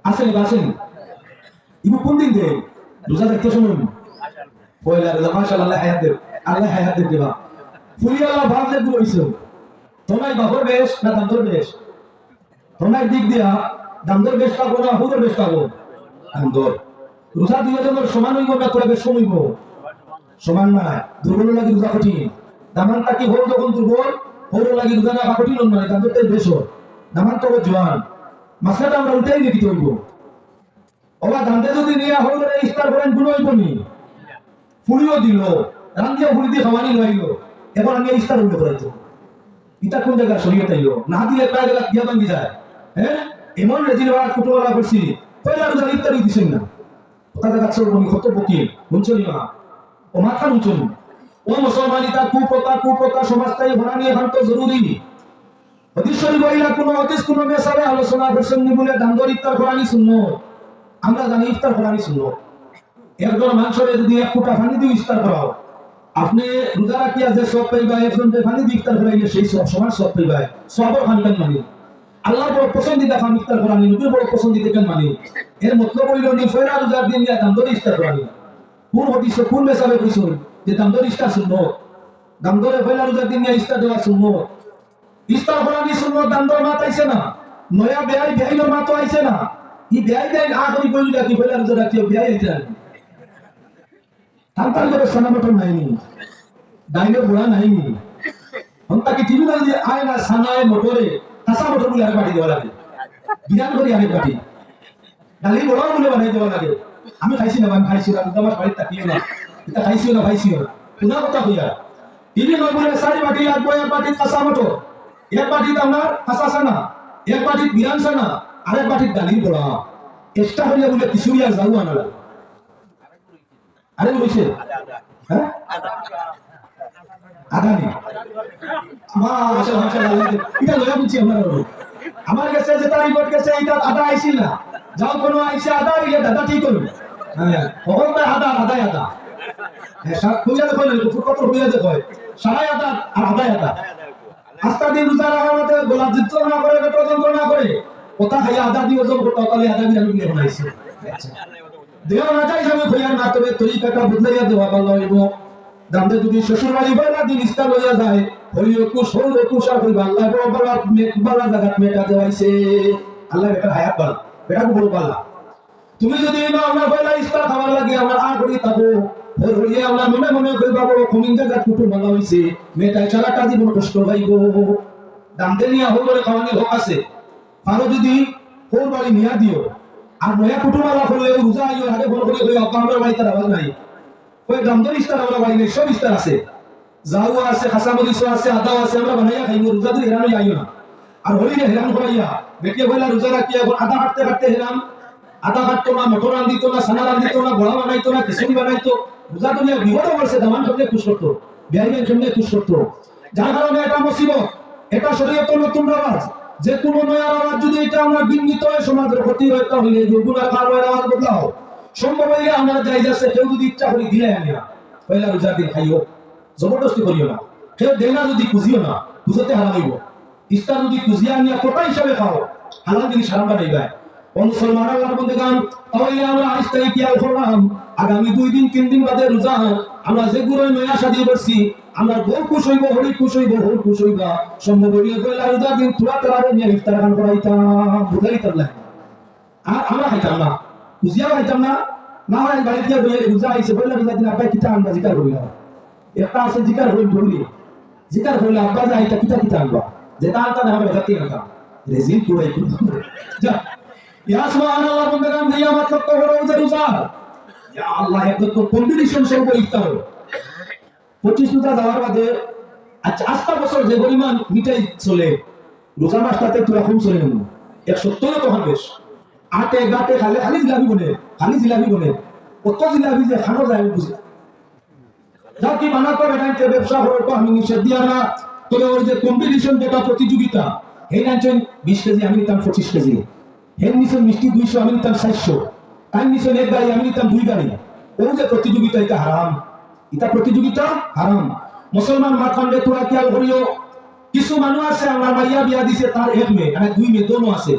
আসেনি আসেনি ইবু কোন দিন দেয় রোজা দেখতে শুনুন পয়লা রোজা মাশাআল্লাহ আল্লাহ হায়াত দেবা ফুলিয়ালা ভাবলে গুলো হইছে তোমার বাবর বেশ না দামদর বেশ তোমার দিক দিয়া দামদর বেশ পাবো না হুদর বেশ পাবো দামদর রোজা দিয়ে তোমার সমান হইব না তোরা বেশ হইব সমান না দুর্বল লাগি রোজা কঠিন দামানটা কি হোক যখন দুর্বল হোর লাগি রোজা না কঠিন মানে দামদরটাই বেশ দামান তো জোয়ান মাসলাটা আমরা উল্টাই লিখিত হইব ওবা দামতে যদি নিয়ে হোর ইফতার করেন গুলো হইব নি ফুলিও দিল রান্দিয়া ফুলি দিয়ে খাওয়ানি লইল এখন আমি ইফতার হইল করাইতো ইটা কোন জায়গা শরীয়ত আইলো না দিলে প্রায় জায়গা বিয়া ভাঙ্গি যায়। হ্যাঁ এমন রেজিল ওয়ার কুটওয়ালা করছি পয়লা রোজা ইফতারই দিছেন না কথা জায়গা চলবনি কত বকিল শুনছনি মা ও মাথা শুনছনি ও মুসলমানিতা কুপ্রথা সমাজটাই হরানি এখন তো জরুরি হদিস শরীফ হইলা কোনো হদিস কোনো মেসারে আলোচনা করছেন নি বলে দামদর ইফতার করানি শুনবো আমরা জানি ইফতার করানি শুনবো একজন মানুষের যদি এক ফুটা পানি দিয়ে ইফতার করাও আপনি রোজা রাখিয়া যে সব পাইবা একজন যে পানি দিয়ে ইফতার করাইলে সেই সব সমান সব পাইবা সবর খানবেন মানে আল্লাহর বড় পছন্দিদা খান ইফতার করানি নবীর বড় পছন্দিদা কেন মানে এর মতলব হইল নি ফয়রা রোজার দিন দিয়া দামদর ইফতার করানি কোন হদিস কোন মেসারে কইছেন যে দামদর ইফতার শুনবো দামদরে ফয়রা রোজার দিন দিয়া ইফতার দেওয়া শুনবো ইফতার করানি শুনবো দামদর মাত আইছে না নয়া বেআইনের মাত আইছে না ই বেআই দেন আখরি কইলি কি ফয়রা রোজা রাখিও বেআই আইছে তান্তার করে সানামটন নাইনি ডাইনের বুড়া নাইনি হন্তাকে টিভি না যে আয় না সানায় মোটরে কাঁচা মোটর বলে আরেক বাটি দেওয়া লাগে বিরান করি আরেক বাটি ডালি বড়াও বলে বানাই দেওয়া লাগে আমি খাইছি না আমি খাইছি না আমার বাড়ির তাকিও না এটা খাইছিও না খাইছিও না কোনা কথা হইয়া টিভি নয় বলে 4 বাটি লাগবো এক বাটি কাঁচা মোটর এক বাটি আমার কাঁচা সানা এক বাটি বিরান সানা আরেক বাটি ডালি বড়া এক্সট্রা হইয়া বলে কিশোরিয়া যাও আনা লাগে আরে বলছে হ্যাঁ আদানি মাশাআল্লাহ এটা লয়া বুঝছি আমার কাছে যে তার রিপোর্ট গেছে এটা আদা আইছিল না যাও কোনো আইছে আদা ইয়া দাদা ঠিক করবে হ্যাঁ কখন আদা হ্যাঁ সব কইয়া দেখো না কত কইয়া দেখো সারাই আদা আর আদা আস্তা দিন রোজা রাখার মধ্যে গোলাপ জিত্ত না করে পেট যন্ত্রণা করে কথা খাইয়া আদা দিয়ে ওজন করতে তাহলে আদা দিয়ে আমি বানাইছি দেহ না যাই যাবে খইয়ার না তবে তরিকাটা বদলাইয়া দেওয়া ভালো হইব দামদে যদি শ্বশুর বাড়ি বাইরা দিন ইস্তা লইয়া যায় হইও কুশ আর হইবা আল্লাহ বড় বালা জায়গা মেটা দেওয়াইছে আল্লাহ বেটা হায়াত বালা বেটা বড় বালা তুমি যদি না আমরা বাইরা ইস্তা খাবার লাগে আমরা আ করি তাকো হইয়া আমরা মনে কইবা বড় কমিং জায়গা কুটু ভালো হইছে মেটা সারাটা জীবন কষ্ট হইব দামদে নিয়া হইবরে খাওয়ানি হোক আছে আর যদি কোন বাড়ি নিয়া দিও আর নয়া কুটুমালা হলে রোজা আইও আগে ফোন করে কই আপনার বাড়িতে আওয়াজ নাই কই দামদর ইস্তার আমরা বাড়ি নেই সব ইস্তার আছে জাউ আছে খাসামরিস আছে আদা আছে আমরা বানাইয়া খাইবো রোজা দিন হেরানো আইও না আর হলিলে হেরান করাইয়া বেটিয়ে কইলা রোজা রাখি এখন আদা কাটতে হেরান আদা কাটতো না মটর রান্দিতো না সানা রান্দিতো না বড়া বানাইতো না খিচুড়ি বানাইতো রোজা দুনিয়া বিপদ করছে দামান সঙ্গে খুশ করতো বিহাইনের সঙ্গে খুশ করতো যার কারণে এটা মুসিবত এটা শরীয়তের নতুন রেওয়াজ যে কোন নয়া আওয়াজ যদি এটা আমরা বিঘ্নিত হয় সমাজের ক্ষতি হয় তাহলে গুনাহ খাওয়ার আওয়াজ বদলাও সম্ভব হইলে আমরা যাই যাচ্ছে কেউ যদি ইচ্ছা করি দিলে আমি না পয়লা রোজার দিন খাইও জবরদস্তি করিও না কেউ দেনা যদি খুঁজিও না বুঝতে হারাইব ইস্তার যদি খুঁজিয়া নিয়ে কোটা হিসাবে খাও হালাল জিনিস হারাম বানাইবা মুসলমান আল্লাহর বন্দেগান তাহলে আমরা আইস্তাই কিয়াল করলাম আগামী 2 দিন 3 দিন বাদে রোজা আমরা যে গুরুই নয়া শাদি করছি আমরা বহু খুশ হইব হরি খুশ হইব হর খুশ হইবা সম্ভব হইলে কইলা রোজা দিন তুলা তারারে নিয়ে ইফতার খান করাইতাম বুঝাইতাম না আর আমরা খাইতাম না বুঝিয়া খাইতাম না না হয় বাড়িতে বইয়ে রোজা আইছে বললা রোজা দিন আব্বা কিতা আনবা জিকার করিলা একটা আছে জিকার হইল বলি জিকার হইলে আব্বা যাই তা কিতা আনবা যেটা আনতা না হবে জাতি না রেজিন কি হই যা ইয়া সুবহানাল্লাহ বন্দেগান দিয়া মতলব তো হলো যে রোজা ইয়া আল্লাহ একদম তো কম্বিনেশন সব ইফতার 25 রোজা যাওয়ার বাদে আচ্ছা আস্তা বছর যে পরিমাণ মিঠাই চলে রোজা মাসটাতে তো এখন চলে না 170 তো বেশ আটে গাটে খালি জিলাপি বনে কত জিলাপি যে খানো যায় বুঝে যা কি মানা করে ব্যাংকে ব্যবসা করার তো আমি নিষেধ দিয়া না তবে ওই যে কম্পিটিশন যেটা প্রতিযোগিতা এই নাচন 20 কেজি আমি নিতাম 25 কেজি হেন নিছেন মিষ্টি 200 আমি নিতাম 400 টাইম নিছেন এক গাড়ি আমি নিতাম 2 গাড়ি ওই যে প্রতিযোগিতা এটা হারাম এটা প্রতিযোগিতা হারাম মুসলমান মাথান্ডে তোরা খেয়াল করিও কিছু মানুষ আছে আমার মাইয়া বিয়া দিছে তার এক মেয়ে মানে 2 মেয়ে দোনো আছে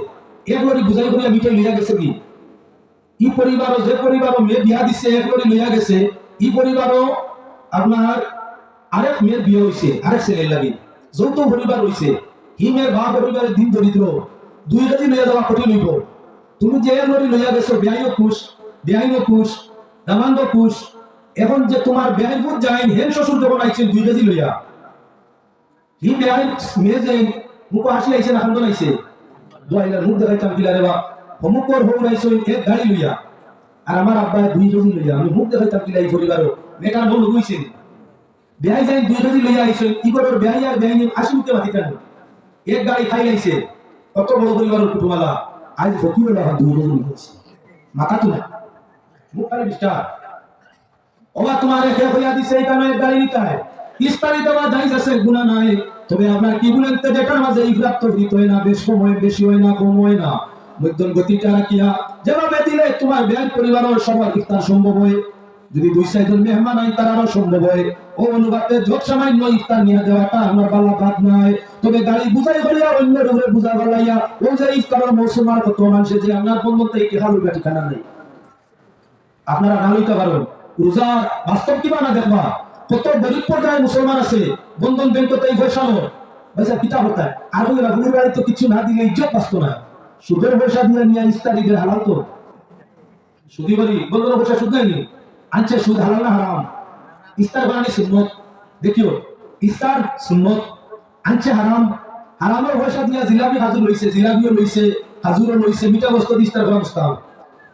এক লরি বুঝাই করিয়া মিঠাই লইয়া গেছে কি ই পরিবারও যে পরিবারও মেয়ে বিয়া দিছে এক লরি লইয়া গেছে ই পরিবারও আপনার আরেক মেয়ের বিয়ে হইছে আরেক ছেলের লাগি যৌথ পরিবার হইছে হি মেয়ের বাপ পরিবারের দিন দরিদ্র 2 কেজি লইয়া যাওয়া কঠিন হইব তুমি যে এক লরি লইয়া গেছো বিয়াইও খুশ বিয়াইনও খুশ দামানও খুশ এখন যে তোমার বেআইনপুর যাইন হেন শ্বশুর যখন আইছেন 2 কেজি লইয়া হি বেআইন মেয়ে যাইন মুখ হাসি আইছে না খান্দন আইছে দোয়াইলার মুখ দেখাইতাম কিলারে বা অমুকর হউর আইছেন এক গাড়ি লইয়া আর আমার আব্বা 2 কেজি লইয়া আমি মুখ দেখাইতাম কিলাই পরিবারও মেটার মন হইছেন বেআই যাইন 2 কেজি লইয়া আইছেন কি করে বেআই আর বেআইন আসি মুখে মাতিতেন এক গাড়ি খাই আইছে কত বড় পরিবারের কুটুমালা আজ ফকির না 2 কেজি লইছে মাথা তো না মুখারি বিস্তার ওবা তোমার রেখে হইয়া দিছে এই কামে গাড়ি নিতে হয় ইস্তারি দেওয়া জায়েজ আছে গুনাহ নাই তবে আপনার কি বলেন তো যেটার মাঝে ইফরাত তৌফিক হয় না বেশ সময় বেশি হয় না কম হয় না মধ্যম গতিটা রাখিয়া যেভাবে দিলে তোমার ব্যয় পরিবারের সবার ইফতার সম্ভব হয় যদি দুই চারজন মেহমান হয় তারারও সম্ভব হয় ও অনুপাতে যত সামান্য ইফতার নিয়ে দেওয়াটা আমার বালা বাদ নাই তবে গাড়ি বুঝাই করিয়া অন্যের উপরে বুঝা বলাইয়া ও যে ইফতারের মৌসুমার কত মানুষে যে আপনার বন্ধুতে একটি হালুকা ঠিকানা নেই আপনারা না লইতে পারেন রোজার বাস্তব কি বানা দেখবা কত গরিব পর্যায়ে মুসলমান আছে বন্ধন ব্যাংকতে এই পয়সা নো পয়সা কিতা হতা আর ওই রাহুলের বাড়ি তো কিছু না দিলে ইজ্জত বাঁচতো না সুদের পয়সা দিয়ে নিয়ে ইস্তারিদের হালাল তো সুদি বলি বন্ধন পয়সা সুদ নেয়নি আনছে সুদ হালাল না হারাম ইস্তার বানানি সুন্নত দেখিও ইস্তার সুন্নত আনছে হারাম হারামের পয়সা দিয়া জিলাপি হাজুর লইছে জিলাপিও লইছে হাজুরও লইছে মিঠা বস্তু ইস্তার করা বস্তা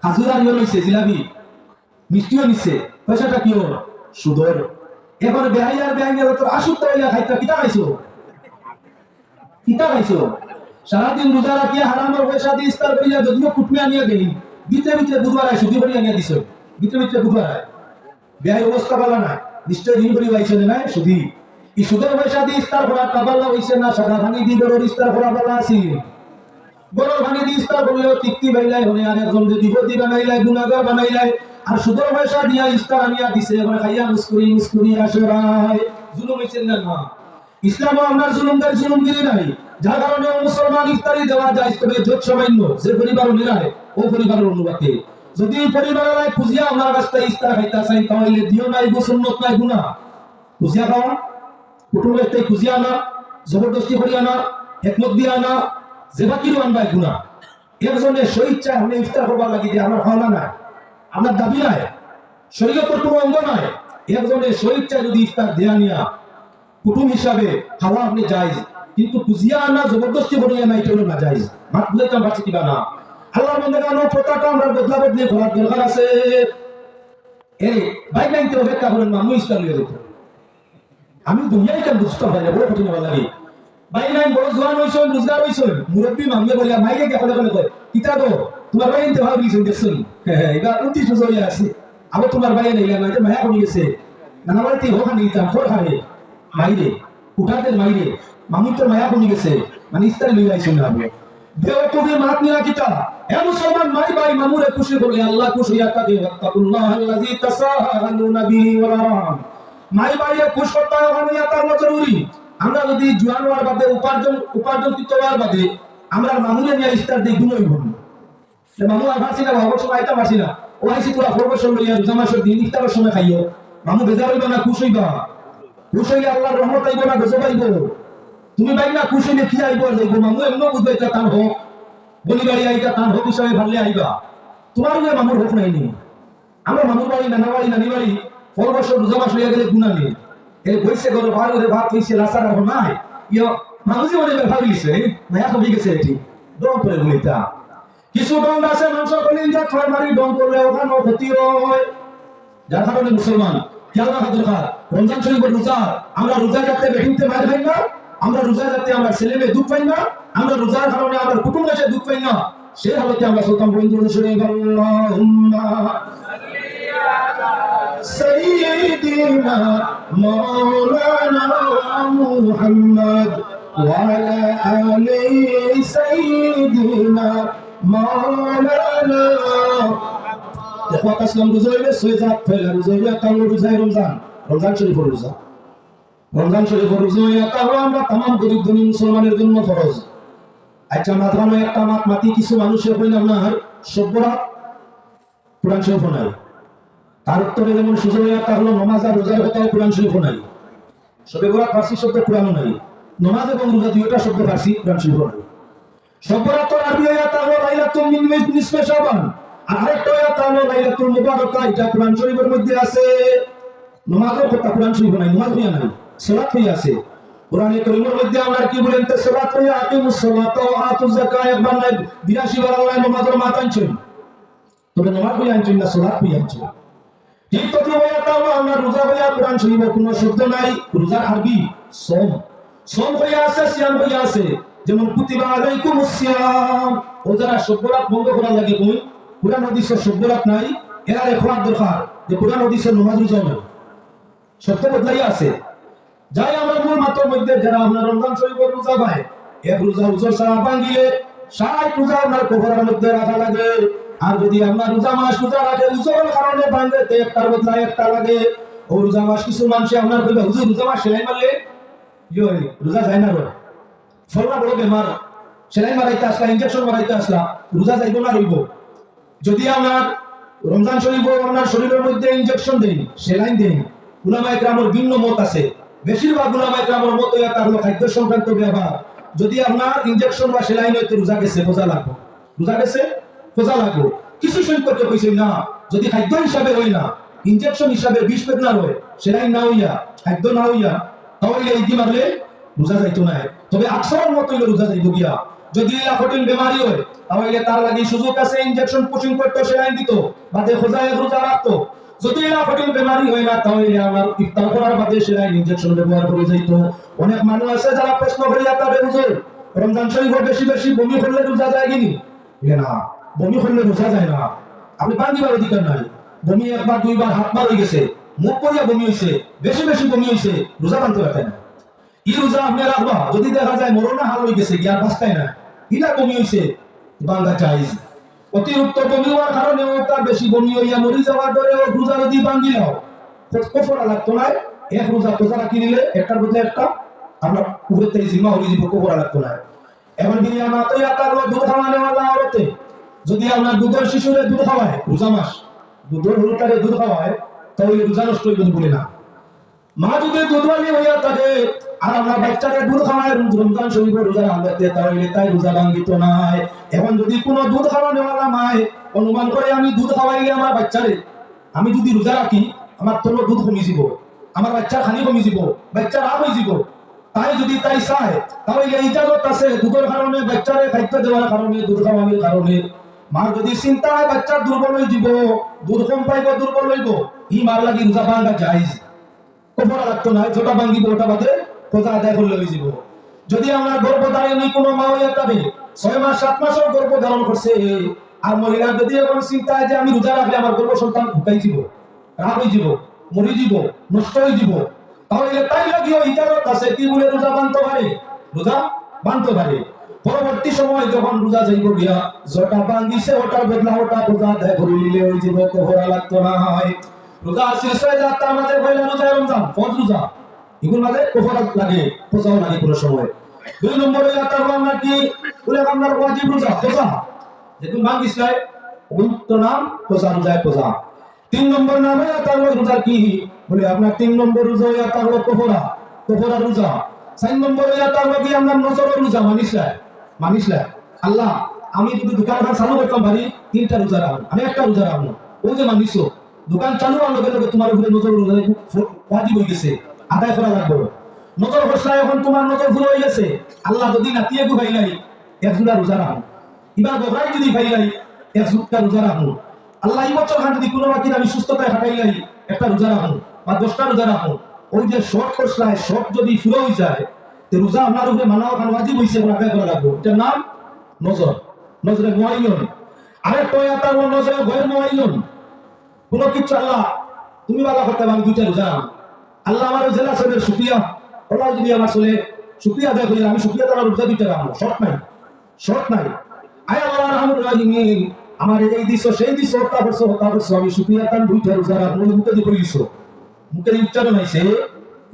হাজুর আর লইছে জিলাপি মিষ্টিও নিচ্ছে পয়সাটা কি হল সুদর এখন বেহাইয়ার বেহাইয়ার তো আসুক তাইয়া খাইতা কিতা খাইছো কিতা খাইছো সারাদিন রোজা রাখিয়া হারামের পয়সা দিয়ে ইস্তার করিয়া যদিও কুটমিয়া নিয়ে গেলি ভিতরে ভিতরে বুধবার আয় সুদি করিয়া নিয়ে দিছ ভিতরে ভিতরে বুধবার আয় বেহাই অবস্থা ভালো না নিশ্চয় দিন করি পাইছে না সুদি এই সুদের পয়সা দিয়ে ইস্তার করা কাবাল্লা হইছে না সাদা ভাঙি দিয়ে গরুর ইস্তার করা বলা আছে গরুর ভাঙি দিয়ে ইস্তার করলেও তৃপ্তি বাইলাই হলে আর একজন যদি বিপত্তি বানাইলাই গুণাগার বানাইলাই আর সুদের পয়সা দিয়া ইস্তার আনিয়া দিছে এবার খাইয়া মুস্কুরি মুস্কুরি আসরায় জুলুম হইছেন না না ইসলামও আপনার জুলুমদের জুলুমগিরি নাই যার কারণে মুসলমান ইফতারি দেওয়া যায় তবে যত সামান্য যে পরিবার নিরায় ও পরিবারের অনুপাতে যদি পরিবারের খুঁজিয়া আমার কাছ থেকে ইফতার খাইতা চাই তাহলে দিও নাই গো সুন্নত নাই গুনাহ খুঁজিয়া খাওয়া কুটুমের থেকে খুঁজিয়া আনা জবরদস্তি করিয়া আনা একমত দিয়া আনা যে বাকিরও আনবাই গুনাহ একজনের স্বইচ্ছা আমি ইফতার করবার লাগি যে আমার খাওয়া নাই আমার দাবি নাই শরীয়তের কোনো অঙ্গ নাই একজনের স্বইচ্ছা যদি ইফতার দেয়া নিয়া কুটুম হিসাবে খাওয়া আপনি জায়েজ কিন্তু খুঁজিয়া আনা জবরদস্তি করিয়া না এটা হলো না জায়েজ মাত বুঝাইতাম পারছি কিবা না আল্লাহর বান্দাগানো প্রথাটা আমরা বদলা বদলি করার দরকার আছে এই বাইক লাইনতে অপেক্ষা করেন মামু ইসলাম লিয়ে যেত আমি দুনিয়ায় কেন বুঝতে পারি বড় কঠিন হওয়া লাগে বাইক লাইন বড় জোয়ান হয়েছেন রোজগার হয়েছেন মুরব্বী মামিয়ে বলিয়া মাইকে কে হলে বলে কয় কিতা দো তোমার ভাই ইনতে ভাবি গেছেন দেখছেন এবার 29 বছর হয়ে আছে আবার তোমার ভাই নেই না এটা মায়া কমে গেছে নানা বাড়িতে হোখানে দিতাম ফোর খাবে মাইরে উঠাতে মাইরে মামুর তো মায়া কমে গেছে মানে ইস্তারি লইয়া আইছেন না আপনি বেওকুফি মাত নিয়া কিতা এ মুসলমান মাই ভাই মামুরে খুশি করলে আল্লাহ খুশি হইয়া থাকে ওয়াত্তাকুল্লাহ আল্লাযী তাসাআলুনা বিহি ওয়াল আরহাম মাই ভাইয়ে খুশ করতে হয় তার জরুরি আমরা যদি জুয়ান হওয়ার বাদে উপার্জন করতে হওয়ার বাদে আমরা মামুরে নিয়ে ইস্তার দিই গুণই হল মামু আর ভাসি না বাবার সময় আইতা ভাসি না ও আইসি তোরা ফরবসন লইয়া রোজা মাসের দিন ইফতারের সময় খাইও মামু বেজার হইবা না খুশ হইবা খুশ হইলে আল্লাহর রহমত আইব না বেজা পাইব তুমি ভাই না খুশ হইলে কি আইব যাইব মামু এমন বুঝবে এটা তার হোক বলি বাড়ি আইতা তার হোক হিসাবে ভাবলে আইবা তোমার ওই মামুর হোক নাইনি আমরা মামুর বাড়ি নানা বাড়ি নানি বাড়ি ফরবসন রোজা মাস লইয়া গেলে গুণা নেই এই বইছে গরো ভাই ওরে ভাত হইছে লাসা রাখো নাই ইয়ো মামু জীবনে ভাবিছে মায়া কমে গেছে এটি দম করে বলিতা কিছু ডং আছে মানুষ কলিজা ছয় মারি ডং করলে ওখানে ক্ষতি হয় যার কারণে মুসলমান খেয়াল রাখা দরকার রমজান শরীফের রোজা আমরা রোজা যাতে বেটিংতে মার খাই না আমরা রোজা যাতে আমরা ছেলে মেয়ে দুঃখ পাই না আমরা রোজার কারণে আমরা কুটুম কাছে দুঃখ পাই না সেই হালতে আমরা সুলতান বন্ধু শরীফ আল্লাহুম্মা সাইয়্যিদিনা মাওলানা মুহাম্মদ ওয়া আলা আলি সাইয়্যিদিনা মাওলানা দেখো আসলাম রোজা হইলে সৈয়দ ফেলা রোজা হইলে তাহলে রোজা রমজান শরীফের রোজা রমজান শরীফের রোজা হইয়া তাহলে আমরা তামাম গরিব ধনী মুসলমানের জন্য ফরজ আচ্ছা মাত্রানো একটা মাতি কিছু মানুষের হইলে আপনার সভ্যরাত কোরআন শরীফ নাই তার উত্তরে যেমন সুযোগ হইয়া তাহলে নমাজ আর রোজার কথাও কোরআন শরীফ নাই সবে বরাত ফার্সি শব্দ কোরআনও নাই নমাজ এবং রোজা দুইটা শব্দ ফার্সি কোরআন শরীফ নাই সভ্যরাত আরবি হইয়া তাহলে লাইলাতুল নিসফে শাবান আর আরেকটা হইয়া তাহলে লাইলাতুল মুবারাকা এটা কোরআন শরীফের মধ্যে আছে নামাজের কথা কোরআন শরীফ নাই নামাজ হইয়া নাই সালাত হইয়া আছে কোরআনে কারীমের মধ্যে আমরা কি বলেন তে সালাত হইয়া আকিমুস সালাতা ওয়া আতুজ যাকাত একবার 82 বার আল্লাহ নামাজের মাত আনছেন তবে নামাজ হইয়া আনছেন না সালাত হইয়া আনছেন ঠিক তো হইয়া তাহলে আমরা রোজা হইয়া কোরআন শরীফের কোনো শব্দ নাই রোজার আরবি সোম হইয়া আছে সিয়াম হইয়া আছে যেমন কুতিবা আলাইকুমুস সিয়াম ও যারা সভ্যরাত বন্ধ করা লাগে কোন কোরআন হাদিসে সভ্যরাত নাই এরা রেখোয়ার দরকার যে কোরআন হাদিসের নামাজ রোজা নয়, সত্য বদলাই আছে। যাই আমার মূল মাত্র মধ্যে যারা আপনার রমজান শরীফের রোজা পায়, এক রোজা উজর সারা ভাঙ্গিলে 60 রোজা আপনার কবরের মধ্যে রাখা লাগে। আর যদি আপনার রোজা মাস রোজা রাখে উজরের কারণে ভাঙ্গে তে একটার বদলায় একটা লাগে। ও রোজা মাস কিছু মানুষ আপনার কইবে হুজুর রোজা মাস সেলাই মারলে রোজা যায় না, রয় ফলনা বড় বেমার, সেলাই মারাইতে আসলা, ইনজেকশন মারাইতে আসলা, রোজা যাইব না রইব? যদি আমার রমজান শরীফ আপনার শরীরের মধ্যে ইনজেকশন দেন, সেলাইন দেন, উলামায়ে কেরামের ভিন্ন মত আছে। বেশিরভাগ উলামায়ে কেরামের মত এটা হলো খাদ্য সংক্রান্ত ব্যাপার। যদি আপনার ইনজেকশন বা সেলাইন হইতে রোজা গেছে রোজা লাগবে, রোজা গেছে রোজা লাগবে। কিছু সংখ্যক কইছে না, যদি খাদ্য হিসাবে হয় না, ইনজেকশন হিসাবে বিষ পেট না হয়, সেলাইন না হইয়া, খাদ্য না হইয়া, তাহলে এই কি মারলে রোজা যাইতো না। তবে আকসারের মত হইলে রোজা যাইব গিয়া। যদি এলা কঠিন বেমারি হয় তাহলে তার লাগি সুযোগ আছে, ইনজেকশন পুশিং করতে সেলাইন দিত, বাদে খোঁজায় রোজা রাখতো। যদি এলা কঠিন বেমারি হয় না তাহলে আমার ইফতার করার বাদে সেলাইন ইনজেকশন ব্যবহার করে যাইতো। অনেক মানুষ আছে যারা প্রশ্ন করে যাবে হুজুর রমজান শরীফ বেশি বেশি বমি করলে রোজা যায় কিনি? না, বমি করলে রোজা যায় না। আপনি ভাঙিবার অধিকার নাই। বমি একবার দুইবার হাত মার হয়ে গেছে, মুখ পড়িয়া বমি হয়েছে, বেশি বেশি বমি হয়েছে, রোজা ভাঙতে পারতেন না। ই রোজা আপনি রাখবা, যদি দেখা যায় মরণা হাল হয়ে গেছে গিয়ার বাঁচতাই না, ইনা বমি হয়েছে, বাংলা চাইজ। অতিরিক্ত বমি হওয়ার কারণে তার বেশি বমি হইয়া মরি যাওয়ার পরে রোজা যদি ভাঙি নাও কফরা লাগতো না। এক রোজা রোজা রাখি নিলে একটার বদলে একটা আমরা উপরে থেকে জিম্মা হয়ে যাব, কফরা লাগতো না। এখন যদি আমার তো ইয়াতার দুধ খাওয়া নেওয়ালা হতে, যদি আপনার দুধের শিশুরে দুধ খাওয়ায় রোজা মাস, দুধের হলুটারে দুধ খাওয়ায়, তাহলে রোজা নষ্ট হইবে বলে না। মা যদি দুধওয়ালি হইয়া থাকে আর আমার বাচ্চাকে দুধ খাওয়ায় রমজান শরীফের রোজা আনতে, তাহলে তাই রোজা ভাঙ্গিত নাই। এখন যদি কোনো দুধ খাওয়ানোওয়ালা মায় অনুমান করে আমি দুধ খাওয়াইলে আমার বাচ্চারে, আমি যদি রোজা রাখি আমার তোর দুধ কমি যাব, আমার বাচ্চার খানি কমি যাব, বাচ্চার আম হয়ে যাব, তাই যদি তাই চায় তাহলে ইজাজত আছে দুধের কারণে বাচ্চারে খাদ্য দেওয়ার কারণে, দুধ খাওয়ানোর কারণে। মার যদি চিন্তা হয় বাচ্চার দুর্বল হয়ে যাব, দুধ কম পাইব, দুর্বল হইব, ই মার লাগি রোজা ভাঙ্গা জায়েজ, কফরা লাগতো না। যেটা ভাঙ্গিব ওটা বাদে রোজা আদায় করলে হয়ে যাব। যদি আমার গর্ভধারিণী কোনো মা হইয়া থাকে 6 মাস 7 মাসের গর্ভ ধারণ করছে, আর মহিলার যদি এখন চিন্তা হয় যে আমি রোজা রাখলে আমার গর্ভ সন্তান ঢুকাই যাব, রাগ হয়ে যাব, মরি যাব, নষ্ট হয়ে যাব, তাহলে তাই লাগিও ইজাজত আছে কি বলে রোজা বানতে পারে, রোজা বানতে পারে। পরবর্তী সময় যখন রোজা যাইব গিয়া যেটা ভাঙ্গিছে ওটার বদলা ওটা রোজা আদায় করে নিলে হয়ে যাব, কফরা লাগতো না। হয় রোজা শীর্ষে যাত্রা আমাদের পয়লা রোজা রমজান ফরজ রোজা, এগুলোর মাঝে কফরা লাগে, পোজাও লাগে কোনো সময়। 2 নম্বরে যাত্রা হলো আমরা কি বলে আপনার ওয়াজিব রোজা পোজা, যেদিন ভাঙ্গিস নাই ওই তো নাম পোজা রোজায় পোজা। 3 নম্বর নামে যাত্রা হলো রোজা কি বলে আপনার 3 নম্বর রোজা যাত্রা হলো কফরা, কফরা রোজা। 4 নম্বরে যাত্রা হলো কি আমরা নজর রোজা, মানিস না আল্লাহ আমি যদি দোকানটা চালু করতাম পারি 3টা রোজা রাখবো, আমি একটা রোজা রাখবো, ওই যে মানিস দোকান চালু হওয়ার লগে লগে তোমার উপরে নজর ওয়াজিব হয়ে গেছে, আদায় করা লাগবে। নজর বসলায় এখন তোমার নজর ভুল হয়ে গেছে, আল্লাহ যদি নাতিয়ে ভাই নাই 1 জোড়া রোজা রাখবো, এবার বকরাই যদি ভাই নাই 1 জোড়া রোজা রাখবো, আল্লাহ এই বছর খান যদি কোনো বাকি আমি সুস্থতায় হাঁটাই নাই একটা রোজা রাখবো বা 10টা রোজা রাখবো, ওই যে শর্ট করছলায় শর্ট যদি ফুলে হয়ে যায় তো রোজা আপনার উপরে মানাও খান ওয়াজিব হয়েছে, আদায় করা লাগবে। এটার নাম নজর, নজরে মুআইয়ন। আরেকটা এটা হলো নজরে গয়র মুআইয়ন। কোনো কিছু আল্লাহ তুমি বালা করতে আমি 2টা রোজা, আল্লাহ আমার জেলা সাহেবের শুকরিয়া, আল্লাহ যদি আমার চলে শুকরিয়া আদায় করি, আমি শুকরিয়া তার রোজা 2টা রাখবো, শর্ট নাই, শর্ট নাই। আয় আল্লাহ রাহমানুর রাহিমিন, আমার এই দিছো সেই দিছো হত্যা করছো, আমি শুকরিয়া তার 2টা রোজা রাখবো, মুখে দিয়ে করে দিছো, মুখের উচ্চারণ হয়েছে,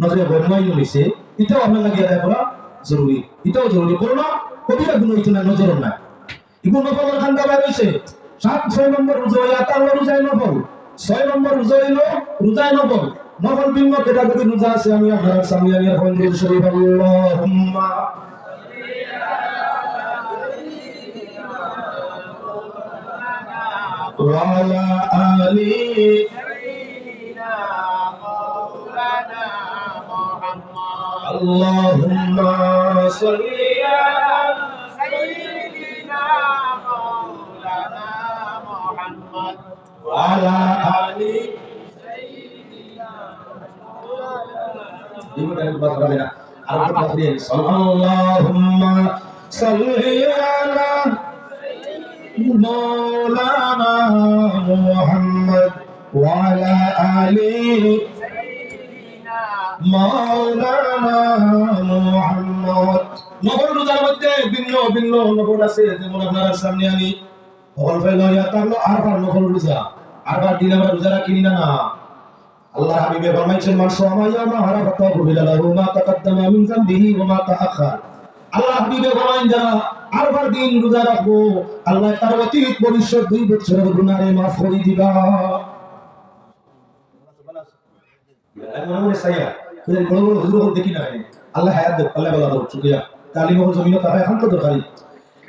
নজরে গয়র মুআইয়ন হয়েছে, এটাও আপনার লাগে আদায় করা জরুরি, এটাও জরুরি। করো না কবিরা গুণ হইতো না, নজর নাই। ইবন নফলের খান্দা বাইর হইছে 6 নম্বর রোজা হইয়া তার রোজায় নফল, 6 নম্বর রোজা হইলো রোজায় নফল। নফল ভিন্ন ক্যাটাগরি রোজা আছে, আমি আপনার সামনে আমি এখন রোজা শরীফ আল্লাহুম্মা ওয়া আলা আলি সাইয়্যিদিনা মাওলানা মুহাম্মদ আল্লাহুম্মা সাল্লি আলা সাইয়্যিদিনা মাওলানা মুহাম্মদ ওয়া আলা আলি সাইয়্যিদিনা মাওলানা। ইবনে বাকরা না আর কথা দিয়ে আল্লাহুম্মা সাল্লি আলা مولانا محمد وعلى آله مولانا محمد নগর রোজার মধ্যে ভিন্ন ভিন্ন নগর আছে যেমন আপনার সামনে আমি নগর ফাইলো ইয়াতালো আরফার নগর রোজা আরফার দিন আমরা রোজা রাখি না না আল্লাহ হাবিবে ফরমাইছেন মান সামা ইয়ামা আরাফাতা গুফিরা লাহু মা তাকাদ্দামা মিন যামবিহি ওয়া মা তাআখার আল্লাহ হাবিবে ফরমাইন যারা আরফার দিন রোজা রাখবো আল্লাহ তার অতীত ভবিষ্যৎ 2 বছরের গুনাহ মাফ করে দিবা মনে সাইয়া কোন বড় বড় হুজুর দেখি না আল্লাহ হায়াত দেব আল্লাহ বলা দাও শুকরিয়া তালিম ও জমিন তারা এখন তো দরকারি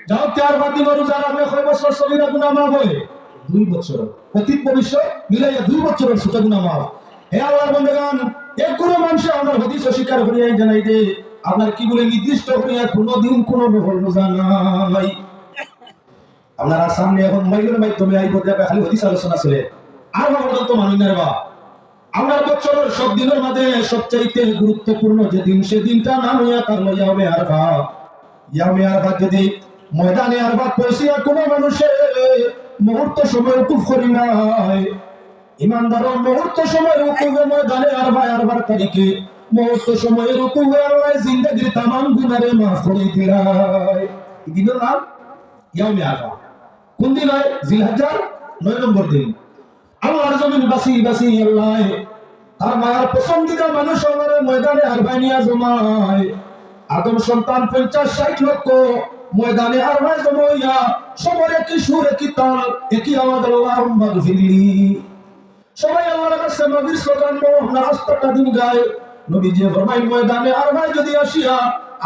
যাও চার বাতি রোজা রাখলে কয় বছর সগীরা গুনাহ মাফ হয় 2 বছর অতীত ভবিষ্যৎ মিলাইয়া 2 বছরের ছোট গুনাহ মাফ হে আল্লাহর বান্দাগণ এক কোন মানুষ আমার হাদিস স্বীকার করিয়া জানাই দে আপনার কি বলে নির্দিষ্ট করিয়া কোনদিন কোন নফল রোজা নাই আপনার সামনে এখন মাইলের মাধ্যমে আইব যাবে খালি হাদিস আলোচনা চলে আর ভাবনা তো মানি না রে আমার বছরের সব দিনের মধ্যে সবচাইতে গুরুত্বপূর্ণ যে দিন সেদিনটা নাম হইয়া তার ইয়াউমে আরফা ইয়াউমে আরফা যদি ময়দানে আরফা পৌঁছিয়া কোনো মানুষের মুহূর্ত সময় উকুফ করি নাই ইমানদার মুহূর্ত সময় উকুফে ময়দানে আরফার তারিখে মুহূর্ত সময়ের উকুফে আল্লাহ জিন্দেগির तमाम গুনাহে মাফ করে দিলাই এই দিনের নাম ইয়াউমে আরফা কোন দিন হয় জিলহজ্জার 9 নম্বর দিন আল্লাহর জমিন বাসি বাসি আল্লাহ তার মায়ের পছন্দিদা মানুষ আমার ময়দানে আরফা নিয়া জমায় আদম সন্তান 50-60 লক্ষ ময়দানে আরফা জমাইয়া সবার একই সুর একই তাল একই আওয়াজ আল্লাহুম্মা গফিরলি সবাই আল্লাহর কাছে নবীর স্লোগান না আস্তাটা দিন গায় নবীজি ফরমায় ময়দানে আরফা যদি আসিয়া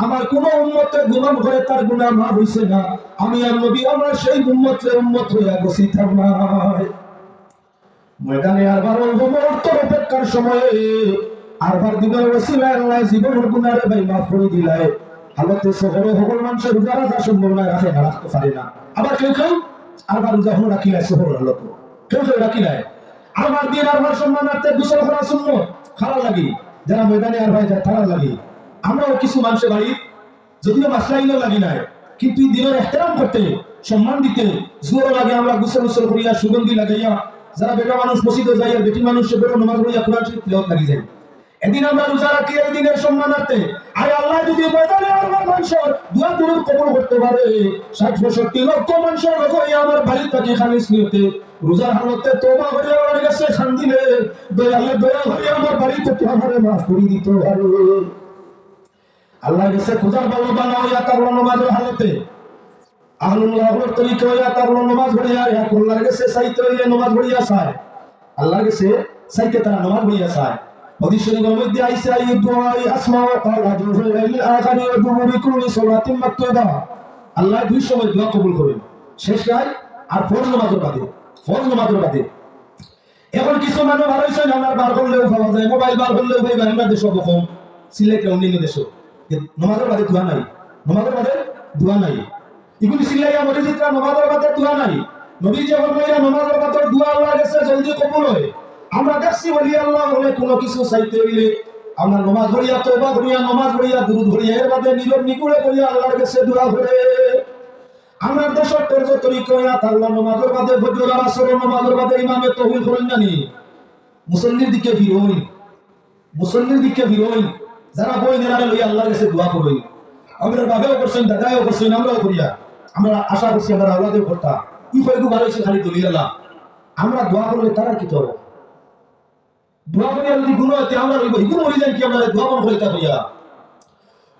আমার কোন উম্মতের গুনাহ করে তার গুনাহ মাফ হইছে না আমি আর নবী আমার সেই উম্মতের উম্মত হইয়া গছি থামায় ময়দানে আরফার মুহূর্ত অপেক্ষার সময়ে আরফার দিনের ওসিলায় আল্লাহ জীবনের গুনাহে ভাই মাফ করে দিলায় হালতে শহরে সকল মানুষের রোজা রাখা সম্ভব না রাখে না রাখতে পারে না আবার কেউ কেউ আরফার রোজা হলো রাখি নাই শহর হলো কেউ কেউ রাখি নাই আরফার দিন আরফার সম্মানার্থে গোসল করা সুন্নাত খারাপ লাগে যারা ময়দানে আরফায় যায় খারাপ লাগে আমরাও কিছু মানুষের বাড়ি যদিও মাসলাইনও লাগি নাই কিন্তু দিনের ইহতিরাম করতে সম্মান দিতে জোর লাগে আমরা গোসল করিয়া সুগন্ধি লাগাইয়া যারা বেটা মানুষ মসজিদে যায় আর বেটি মানুষ বেরো নামাজ পড়িয়া কোরআন শরীফ তিলাওয়াত লাগি যায় এদিন আমরা রোজা রাখি এই দিনের সম্মানার্থে আর আল্লাহ যদি ময়দানে আমার মানুষের দোয়া দরুদ কবুল করতে পারে 60-65 লক্ষ মানুষের হয়ে আমার বাড়ি থেকে খালিস নিতে রোজার হালতে তওবা করে আমার কাছে খান দিলে দয়া করে আমার বাড়িতে তো আমারে মাফ করে দিত আল্লাহ কাছে খোঁজার ভালো বানাইয়া তার নামাজের হালতে আল্লাহর তরিকা হইয়া তার নামাজ পড়িয়া আল্লাহর কাছে চাইতে হইয়া নামাজ পড়িয়া চায় আল্লাহর কাছে চাইতে তারা নামাজ পড়িয়া চায় হাদিস শরীফের মধ্যে আইসা এই দুআ আসমা ওয়া ক্বালা জুফিল আখিরি ওয়া দুবুরি কুল্লি সালাতিন মাকতুবা আল্লাহ দুই সময় দোয়া কবুল করেন শেষ রায় আর ফরজ নামাজের বাদে এখন কিছু মানুষ ভালো হইছে নামাজ বার করলেও পাওয়া যায় মোবাইল বার করলেও ভাই আমরা দেশ কম সিলেট অন্যান্য দেশ নামাজের বাদে দোয়া নাই এগুলি সিলাইয়া মরিজিতরা নামাজের বাদে দোয়া নাই নবী যে ফরমাইয়া নামাজের বাদে দোয়া আল্লাহর কাছে জলদি কবুল হয় আমরা দেখছি বলি আল্লাহ বলে কোনো কিছু চাইতে হইলে আমরা নামাজ পড়িয়া তওবা করিয়া নামাজ পড়িয়া দুরূদ পড়িয়া এর বাদে নীরব নিগুড়ে করিয়া আল্লাহর কাছে দোয়া করে আমরা দেশের তর্জ তরিকা আল্লাহ নামাজের বাদে ফজর আর আসর নামাজের বাদে ইমামে তাহবিল করেন জানি মুসল্লির দিকে ফিরোই যারা বই নেড়ারে লইয়া আল্লাহর কাছে দোয়া করবেন আমরা বাবাও করছেন দাদাও করছেন আমরাও করিয়া আমরা আশা করছি আমরা আল্লাহদের করতা ই কয়েকু ভালো হয়েছে খালি দলিলাল্লাহ আমরা দোয়া করলে তারা কি তো দোয়া করিয়া যদি গুণ হইতে আমরা রইব এগুলো হয়ে যায় কি আমরা দোয়া মন করিতা করিয়া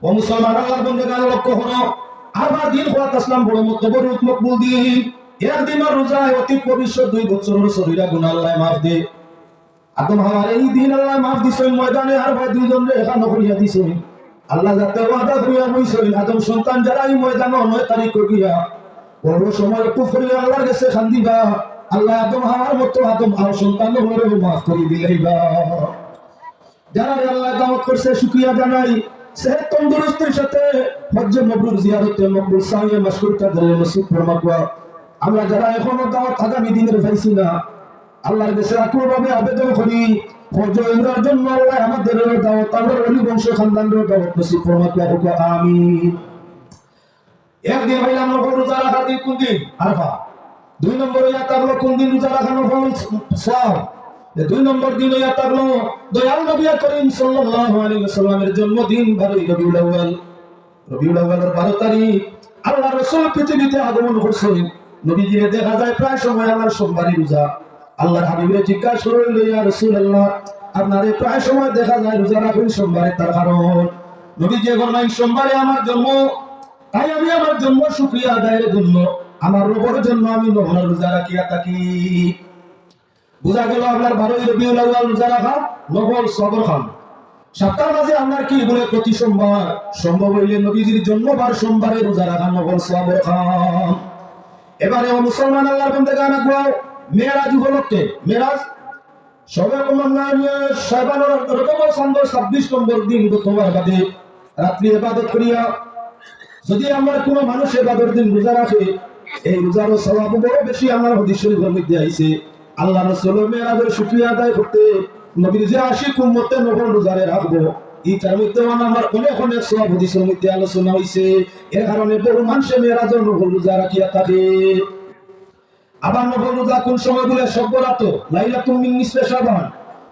ও মুসলমান আল্লাহর বন্দেগান লক্ষ্য হলো আবার দিন খোয়াত আসলাম বড় মতবরুত মকবুল দিন একদিন রোজায় অতীত ভবিষ্যৎ 2 বছরের সহিরা গুনাহ আল্লাহ মাফ দে আদম হাওয়ার এই দিন আল্লাহ মাফ দিছেন ময়দানে আর ভাই দুইজনরে এখানে করিয়া দিছেন আল্লাহ যাতে ওয়াদা করিয়া বইছেন আদম সন্তান যারা এই ময়দানে 9 তারিখ করিয়া বড় সময় কুফরি আল্লাহর কাছে খান্দিবা আল্লাহ আদম হাওয়ার মতো আদম আর সন্তানও হরে মাফ করে দিলেইবা যারা আল্লাহ দাওয়াত করছে শুকরিয়া জানাই সেহত তন্দুরুস্তির সাথে হজ্জ মাবরুর জিয়ারতে মকবুল সাইয়ে মাশকুর কাদরে নসিব ফরমাকুয়া আমরা যারা এখনো দাওয়াত আগামী দিনের পাইছি না আল্লাহর কাছে আকুলভাবে আবেদন করি হজ্জ উমরার জন্য আল্লাহ আমাদের দাওয়াত আমরা ওলি বংশ খানদানের দাওয়াত নসিব ফরমাকুয়া আমিন একদিন হইলাম রোজা রাখা দিন কোন দিন আরফা 2 নম্বর ইয়া থাকলো কোন দিন রোজা রাখা নফল সওয়াব। 2 নম্বর দিন ইয়া থাকলো দয়াল নবী করিম সাল্লাল্লাহু আলাইহি ওয়াসাল্লামের জন্মদিন 12 রবিউল আউয়াল। রবিউল আউয়ালের 12 তারিখ আল্লাহ রাসূল পৃথিবীতে আগমন করছেন। নবীজিকে দেখা যায় প্রায় সময় আমার সোমবারে রোজা। আল্লাহর হাবিবের জিজ্ঞাসা করলেন, ইয়া রাসূলুল্লাহ, আপনারে প্রায় সময় দেখা যায় রোজা রাখেন সোমবারে, তার কারণ? নবীজি ফরমাইন, সোমবারে আমার জন্ম, তাই আমি আমার জন্ম শুকরিয়া আদায়ের জন্য আমার রবের জন্য আমি নফল রোজা রাখিয়া থাকি। বুঝা গেল আপনার 12 রবিউল আউয়াল রোজা রাখা নফল সবর খান। সপ্তাহের মাঝে আপনার কি বলে প্রতি সোমবার সম্ভব হইলে নবীজির জন্মবার সোমবারে রোজা রাখা নফল সবর খান। এবারে ও মুসলমান আল্লাহর বান্দাগান আগুয়াও মেরাজ উপলক্ষে, মেরাজ সবে শাবানের রজব সন্ধ্যা 26 নম্বর দিন গতবার বাদে রাত্রি ইবাদত করিয়া যদি আমার কোনো মানুষ ইবাদতের দিন রোজা রাখে, এই রোজার সওয়াব বড় বেশি। আমার হাদিস শরীফের মধ্যে আইছে আল্লাহ রাসূল মেরাজের শুকরিয়া আদায় করতে নবীর যে আশিক উম্মতে নফল রোজারে রাখবো, এই তার মধ্যে আমার অনেক অনেক সওয়াব হাদিসের মধ্যে আলোচনা হইছে। এর কারণে বহু মানুষ মেরাজের নফল রোজা রাখিয়া থাকে। আবার নফল রোজা কোন সময় বলে? শব্বরাত, লাইলাতুম মিন নিসফি শাবান।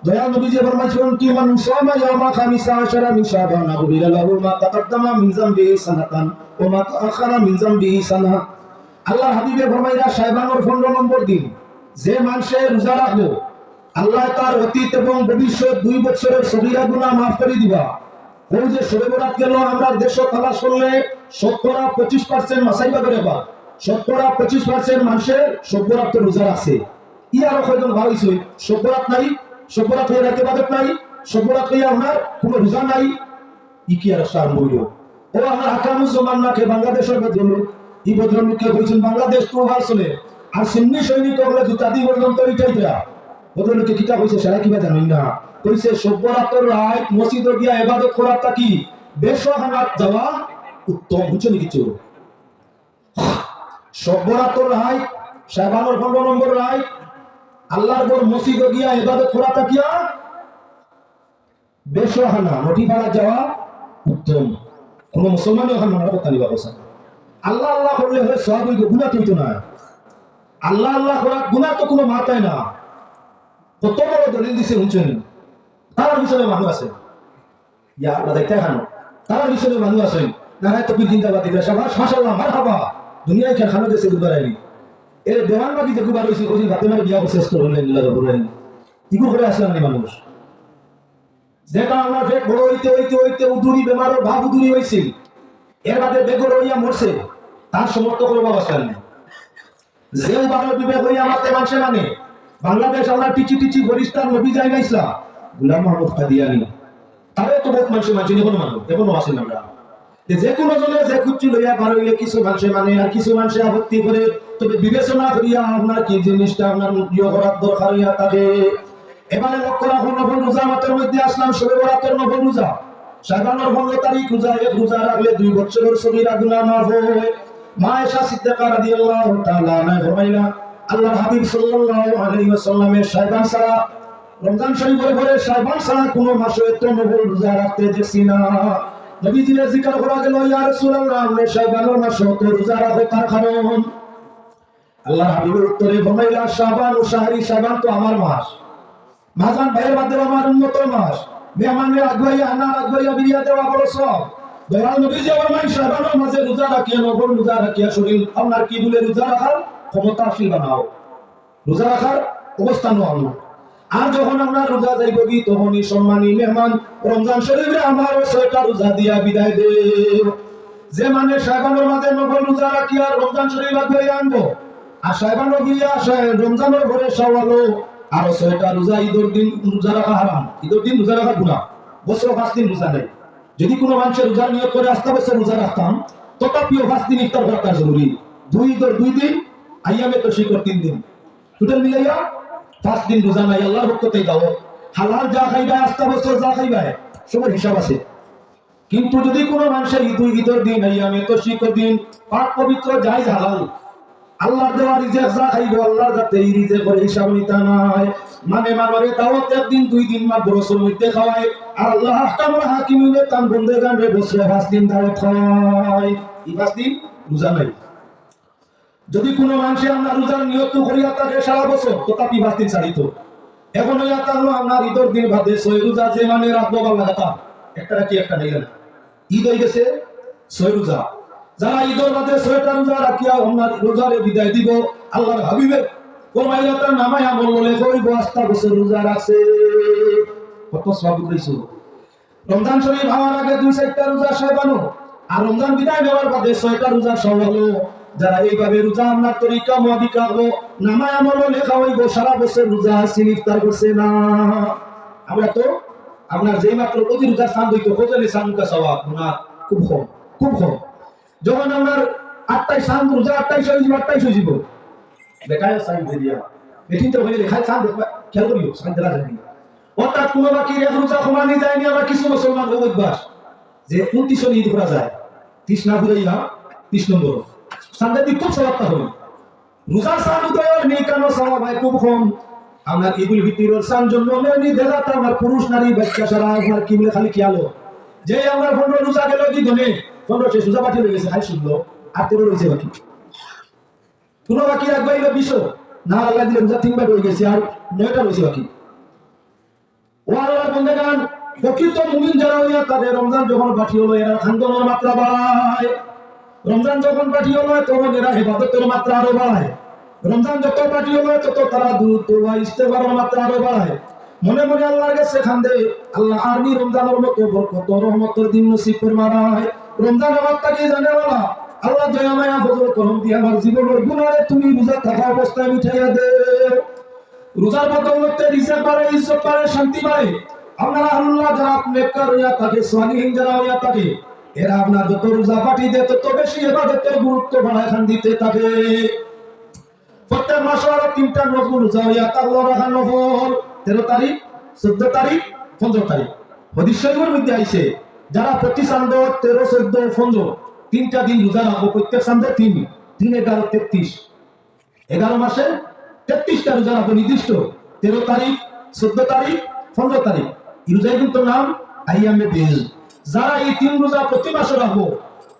দয়াল নবীজি ফরমাইছেন কি মান সামা ইয়ামা খামিসা আশারা মিন শাবান গুফিরা লাহু মা তাকাদ্দামা মিন যামবিহি সানাতান ওয়া মা তাআখারা মিন যামবিহি সানা। আল্লাহর হাবিবে ফরমাইরা শাবানের 15 নম্বর দিন যে মানুষে রোজা রাখলো, আল্লাহ তার অতীত এবং ভবিষ্যৎ 2 বছরের সগীরা গুনাহ মাফ করে দিবা। ওই যে শবে বরাত গেল, আমরা দেশ তালাশ করলে 25% মাসাইবা করে বা 25% মানুষের শব্বরাত রোজা আছে। ই আরো কয়জন ভালো হইছে শব্বরাত নাই, শব্বরাত হয়ে রাতে ইবাদত নাই, শব্বরাত হইয়া আমার কোনো রোজা নাই। ই কি আর সার মইল? ও আমার আকামুজ্জামান নাকে বাংলাদেশের ভদ্রলোক, এই ভদ্রলোককে কইছেন বাংলাদেশ তো ভার চলে, আর সুন্নি সৈনিক হলে জুতা দিয়ে পর্যন্ত এটাই দেয়া। ভদ্রলোককে কিতা কইছে সারা কিবা জানেন না, কইছে শব্বরাতের রাত মসজিদে গিয়া ইবাদত করাটা কি বেশহানাত যাওয়া উত্তম। বুঝছেন কিছু? শব্বরাতের রাত শাবানের 15 নম্বর রাত আল্লাহর ঘর মসজিদে গিয়া ইবাদত করাটা কি বেশহানা নটিপাড়া যাওয়া উত্তম। কোন মুসলমানই ওখানে মানা করতে নিবা বসা। আল্লাহ আল্লাহ করলে হলে সব হইতো, গুনাহ হইতো না। আল্লাহ আল্লাহ করা গুনাহ তো কোনো মাথায় না। কত বড় দলিল দিছে শুনছেন? তার পিছনে মানুষ আছে, ইয়া আল্লাহ দেখতে খানো, তার পিছনে মানুষ আছে না। তো বিল জিন্দাবাদ দিবে সবাই মাশাআল্লাহ মারহাবা। দুনিয়ায় খানো দেশে গুবারাইনি এর দেওয়ানবাগি যে গুবার হইছে ওই বাতে মানে বিয়া শেষ করলেন আল্লাহ বলেন ইগো করে আসলাম না মানুষ। যেটা আমার পেট বড় হইতে হইতে হইতে উদুরি বেমারের ভাব উদুরি হইছে, এর বাদে বেগর হইয়া মরছে, তার সমর্থ করবো অবস্থা নেই। যে বাংলা বিবেক হইয়া আমার মানুষে মানে বাংলাদেশ আমরা টিচি টিচি গরিস্তান নবী যায় না ইসলাম গুলাম মোহাম্মদ কাদিয়ানি, তারে তো বহুত মানুষ মানছে, এখনো মানব, এখনো আসেন আমরা। যে কোনো জনে যে কুচ্চু লইয়া বার হইলে কিছু মানুষে মানে আর কিছু মানুষে আপত্তি করে, তবে বিবেচনা করিয়া আপনার কি জিনিসটা আপনার প্রিয় করার দরকার হইয়া থাকে। এবারে লক্ষ্য রাখুন নফল রোজা মাত্র মধ্যে আসলাম শবে বরাতের নফল রোজা শাবানের 15 তারিখ রোজা। এক রোজা রাখলে 2 বছরের সগীরা গুনাহ মাফ হয়। মা আয়েশা সিদ্দিকা রাদিয়াল্লাহু তাআলা আনহা ফরমাইলা আল্লাহর হাবিব সাল্লাল্লাহু আলাইহি ওয়াসাল্লামের শাবান ছাড়া রমজান শরীফের পরে শাবান ছাড়া কোনো মাসে এত নফল রোজা রাখতে দেখছি না। নবীজির জিকির করা গেল, ইয়া রাসূলুল্লাহ আপনি শাবানের মাসে এত রোজা রাখো তার কারণ? আল্লাহর হাবিবের উত্তরে ফরমাইলা শাবান ও শাহরি, শাবান তো আমার মাস, মাজান ভাইয়ের মাধ্যমে আমার উন্নত মাস, মেহমানের আগুয়াইয়া আনার আগুয়াইয়া বিরিয়া দেওয়া বড় সব। দয়াল নবীজি আমার মাই শাবানের মাঝে রোজা রাখিয়া নফল রোজা রাখিয়া শরীর আপনার কি বলে রোজা রাখার ক্ষমতাশীল বানাও, রোজা রাখার অবস্থান আনো। আর যখন আমরা রোজা যাইব কি তখনই সম্মানী মেহমান রমজান শরীফে আমার 6টা রোজা দিয়া বিদায় দে। যে মানে শাবানের মাঝে নফল রোজা রাখিয়া রমজান শরীফ আগুয়াইয়া আনবো, আর শাবানের গিয়া রমজানের ঘরে সওয়ালো আর 6টা রোজা ঈদের দিন রোজা রাখা হারাম, ঈদের দিন রোজা রাখা গুনাহ। বছর 5 দিন রোজা নেই। যদি কোনো মানুষের রোজার নিয়ত করে আস্তে বছর রোজা রাখতাম, তথাপিও 5 দিন ইফতার করা জরুরি। 2 ঈদের 2 দিন, আইয়ামে তশরিকের 3 দিন, টোটাল মিলাইয়া 5 দিন রোজা নাই। আল্লাহর হুকুমতে দাও হালাল যা খাইবা আস্তে বছর যা খাইবা সবার হিসাব আছে। কিন্তু যদি কোনো মানুষের ঈদের দিন, আইয়ামে তশরিকের দিন পাক পবিত্র জায়েজ হালাল, আল্লাহর দেওয়া রিজিক যা খাইব আল্লাহর যাতে এই রিজিকের হিসাব নিতে নাই। মানে মানরে দাওয়াত 1 দিন 2 দিন মা বছর মধ্যে খাওয়ায়, আর আল্লাহ আহকামুল হাকিমিনে তাম বন্দেগান রে বছরে 5 দিন দাওয়াত খাওয়ায়। এই 5 দিন রোজা নাই। যদি কোনো মানুষে আমরা রোজার নিয়ত করিয়া থাকে সারা বছর তথাপি 5 দিন ছাড়িত এখন হইয়া থাকলো আপনার ঈদের দিন বাদে 6 রোজা যে মানে রাখবো বাংলা কথা একটা কি একটা নেই না ঈদ হয়ে গেছে 6 রোজা যারা ঈদের বাদে 6টা রোজা রাখিয়া আপনার রোজারে বিদায় দিব আল্লাহর হাবিবের ফরমাইলাটার নামায় আমল বলে কইব আস্থা বছর রোজা রাখছে কত সওয়াব কইছো রমজান শরীফ হওয়ার আগে 2-4টা রোজা সাবানো আর রমজান বিদায় নেওয়ার বাদে 6টা রোজা সওয়ালো যারা এইভাবে রোজা আপনার তরিকা মোয়াবিক রাখবো নামায় আমল লেখা হইব সারা বছর রোজা আসছেন ইফতার করছে না আমরা তো আপনার যেই মাত্র প্রতি রোজা স্থান হইতো খোঁজলে সামুকা সওয়াব গুনাহ খুব কম খুব কম যখন আপনার 28 সান রোজা 28 হয়ে যাব 28 হয়ে যাব দেখায় সাইন দিয়া বেঠিন তো হইলে খাই সান দেখবা খেয়াল করিও সান দেখা যায় না অর্থাৎ কোনো বাকি এক রোজা কমানি যায়নি আবার কিছু মুসলমান লোক অভ্যাস যে 29 ঈদ করা যায় 30 না ঘুরাইয়া 30 নম্বর সানদে দি খুব সওয়াবটা হবে রোজার সান উদয়ের নেকানো সওয়াব হয় খুব কম আমার ঈদুল ফিতরের সান জন্য নেই দেখাতে আমার পুরুষ নারী বাচ্চা সারা আমার কি বলে খালি খেয়ালো যে আমার 15 রোজা গেল কি গনে 15 শেষ রোজা বাকি হয়ে গেছে খাই শুনলো আর 13 রয়েছে বাকি পুরো বাকি রাখবে 20 না আল্লাহ দিলে রোজা 3 বার হয়ে গেছে আর 9টা রয়েছে বাকি ও আল্লাহর বান্দাগান প্রকৃত মুমিন যারা হইয়া তাদের রমজান যখন বাকি হলো এরা খানদানের মাত্রা বাড়ায় রমজান যখন বাকি হলো তখন এরা ইবাদতের মাত্রা আরো বাড়ায় রমজান যত বাকি হলো তত তারা দ্রুত ইস্তেগফারের মাত্রা আরো বাড়ায় মনে মনে আল্লাহর কাছে খান্দে আল্লাহ আরবি রমজানের মতো বরকত রহমতের দিন নসিব ফরমায় রমজান রহমতটা কি জানে বলা আল্লাহ দয়া মায়া ফজল করম দিয়ে আমার জীবনের গুনাহে তুমি রোজা থাকা অবস্থায় মিটাইয়া দে রোজার বদৌলতে রিজিক বাড়ে ইজ্জত বাড়ে শান্তি বাড়ে আপনারা আল্লাহ যারা নেককার হইয়া থাকে সালিহিন যারা হইয়া থাকে এরা আপনার যত রোজা পাঠি দেয় তত বেশি ইবাদতের গুরুত্ব বাড়ায় খান দিতে থাকে প্রত্যেক মাসে আর 3টা নফল রোজা হইয়া তাআলা রাখা নফল 13 তারিখ 14 তারিখ 15 তারিখ হাদিস শরীফের মধ্যে আইছে যারা প্রতি চাঁদ 13 14 15 3টা দিন রোজা রাখবো প্রত্যেক চাঁদে 3 3 11 33 11 মাসে 33টা রোজা রাখবো নির্দিষ্ট 13 তারিখ 14 তারিখ 15 তারিখ এই রোজার কিন্তু নাম আইয়ামে বীজ যারা এই 3 রোজা প্রতি মাসে রাখবো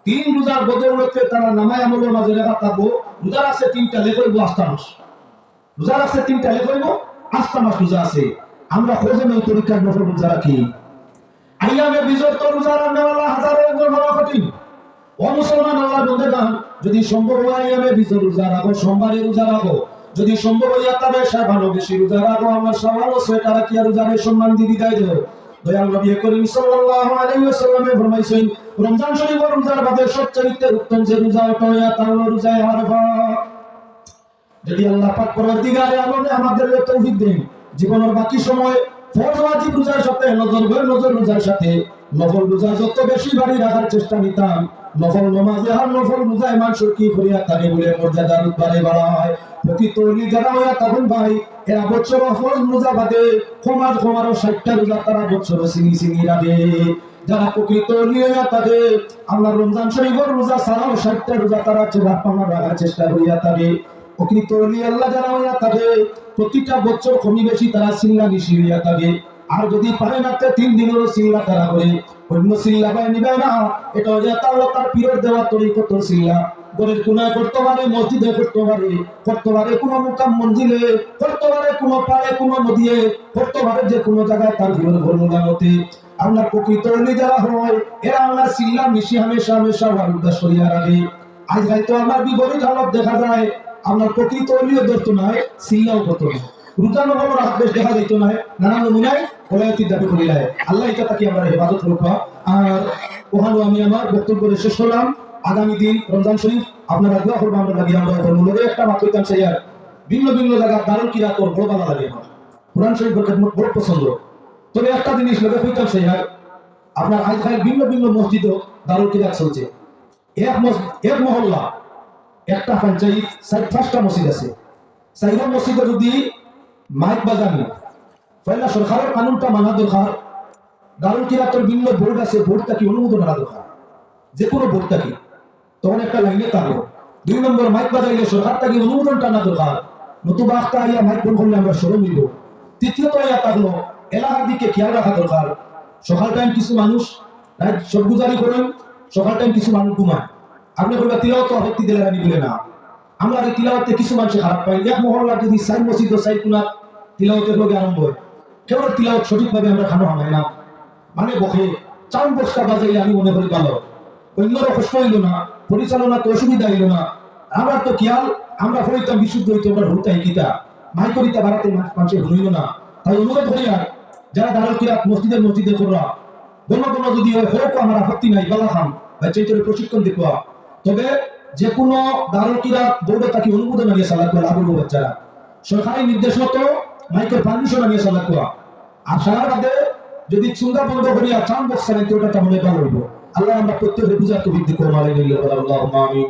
3 রোজার বদৌলতে তারা নামায় আমলের মাঝে লেখা থাকবো রোজা আছে 3টা লেখব আস্থা মাস রোজা আছে 3টা লেখব আস্থা মাস রোজা আছে আমরা খোঁজে নেই তরিকার নফল রোজা রাখি আইয়ামে বীজের তো রোজা রাখনেওয়ালা হাজারো একজন বড় কঠিন ও মুসলমান আল্লাহ বন্দেগান যদি সম্ভব হয় আইয়ামে বীজের রোজা রাখো সোমবারে রোজা রাখো যদি সম্ভব হইয়া তবে ভালো বেশি রোজা রাখো আমার সওয়াল সেটা রাখি আর রোজারে সম্মান দিয়ে বিদায় দেও দয়াল নবী করিম সাল্লাল্লাহু আলাইহি ওয়াসাল্লামে ফরমাইছেন রমজান শরীফের রোজার বাদে সবচেয়ে উত্তম যে রোজা ওটা হইয়া তাহলে রোজায়ে আরাফা যদি আল্লাহ পাক পরবর্তীকালে আমাদের তৌফিক দেন জীবনের বাকি সময় ফরজ ওয়াজিব রোজার সাথে নজর রোজার সাথে নফল রোজা যত বেশি বাড়ি রাখার চেষ্টা নিতাম নফল নামাজে আর নফল রোজায় মানুষের কি করিয়া থাকে বলে মর্যাদার উদ্বারে বাড়ায় প্রকৃত ওলি যারা হইয়া তখন ভাই এরা বছর ফরজ রোজা বাদে ক্ষমারও 60টা রোজা তারা বছর চিনি রাখে যারা প্রকৃত ওলি হইয়া থাকে আল্লাহ রমজান শরীফের রোজা ছাড়াও 60টা রোজা তারা রাখার চেষ্টা করিয়া থাকে প্রকৃত ওলি আল্লাহ যারা হইয়া থাকে প্রতিটা বছর কমি বেশি তারা সিল্লা নিশি হইয়া থাকে আর যদি পারে না 3 দিনেরও সিল্লা তারা করে অন্য সিল্লা পায় নিবে না এটা হইয়া তার পীরের দেওয়া তরিকত সিল্লা ঘরের কোনায় করতে পারে মসজিদে করতে পারে কোনো মুকাম মঞ্জিলে করতে পারে কোনো পাড়ে কোনো নদীয়ে করতে পারে যে কোনো জায়গায় তার পীরের ধর্মদানতে আপনার প্রকৃত ওলি যারা হয় এরা আমার সিল্লা নিশি হামেশা ওয়ারুদা সরিয়া রাখে আজ হয়তো আমার বিপরীত হালত দেখা যায় আপনার প্রকৃত ওলিও ধরতো নয় সিল্লাও করতো না রুজানো হবার বেশ দেখা যেত না নানান নমুনায় ওলায়তির দাবি করি যায় আল্লাহ এটা তাকে আমরা হেফাজত করব আর ওখানে আমি আমার বক্তব্য শেষ করলাম আগামী দিন রমজান শরীফ আপনারা দোয়া করবেন আমরা লাগি আমরা মূলত একটা মাত্র চাইয়ার ভিন্ন জায়গা দারুল কিরা তোর বড় ভালো লাগে আমার কোরআন শরীফ বড় পছন্দ তবে একটা জিনিস লোকে কইতাম চাইয়ার আপনার আজকাল ভিন্ন মসজিদও দারুল কিরা চলছে এক মহল্লা একটা পঞ্চায়েত 5টা মসজিদ আছে 4টা মসজিদে যদি মাইক বাজানি পয়লা সরকারের কানুনটা মানা দরকার দারুল কিরাতের ভিন্ন বোর্ড আছে বোর্ডটা কি অনুমোদন করা দরকার যে কোনো বোর্ডটা কি তখন একটা লাইনে থাকলো 2 নম্বর মাইক বাজাইলে সরকারটা কি অনুমোদন টানা দরকার নতুবা একটা আইয়া মাইক বন্ধ করলে আমরা সরম নিব তৃতীয়ত আইয়া থাকলো এলাকার দিকে খেয়াল রাখা দরকার সকাল টাইম কিছু মানুষ সবগুজারি করেন সকাল টাইম কিছু মানুষ ঘুমায় আপনি বলবেন তিরাও তো আপত্তি দিলে আমি বলে না আমরা এই তিলাওয়াতে কিছু মানুষ খারাপ পাই, এক মহল্লা যদি সাইড মসজিদ ও সাইড কোনা তিলাওয়াতের রোগে আরম্ভ হয়, কেউ তিলাওয়াত সঠিকভাবে আমরা খানো হয় না, মানে বসে চাউন বস্তা বাজাইলে আমি মনে করি ভালো, অন্যরা কষ্ট হইল না, পরিচালনা তো অসুবিধা হইল না, আমরা তো খেয়াল আমরা হইতাম বিশুদ্ধ হইতো, আমরা হইতাই কিতা মাই করিতা বাড়াতে মানুষের হইল না। তাই অনুরোধ করি আর যারা দারুল কিরাত মসজিদে কররা কোনো যদি হয় হোক আমার আপত্তি নাই, বালা খান বা চৈতন্য প্রশিক্ষণ দেখবা, তবে যে কোনো দারুল কিরাত বোর্ডে তাকে অনুমোদন আনিয়ে সালাত করা আবু বাচ্চারা সরকারি নির্দেশ মতো মাইকের পারমিশন আনিয়ে সালাত করা। আর সারা বাদে যদি চুন্দা বন্ধ করিয়া চান বক্স চালাইতে ওটা তাহলে ভালো হইব। আল্লাহ আমরা প্রত্যেকের বুঝার তৌফিক দিকো মালিক আল্লাহ আমিন।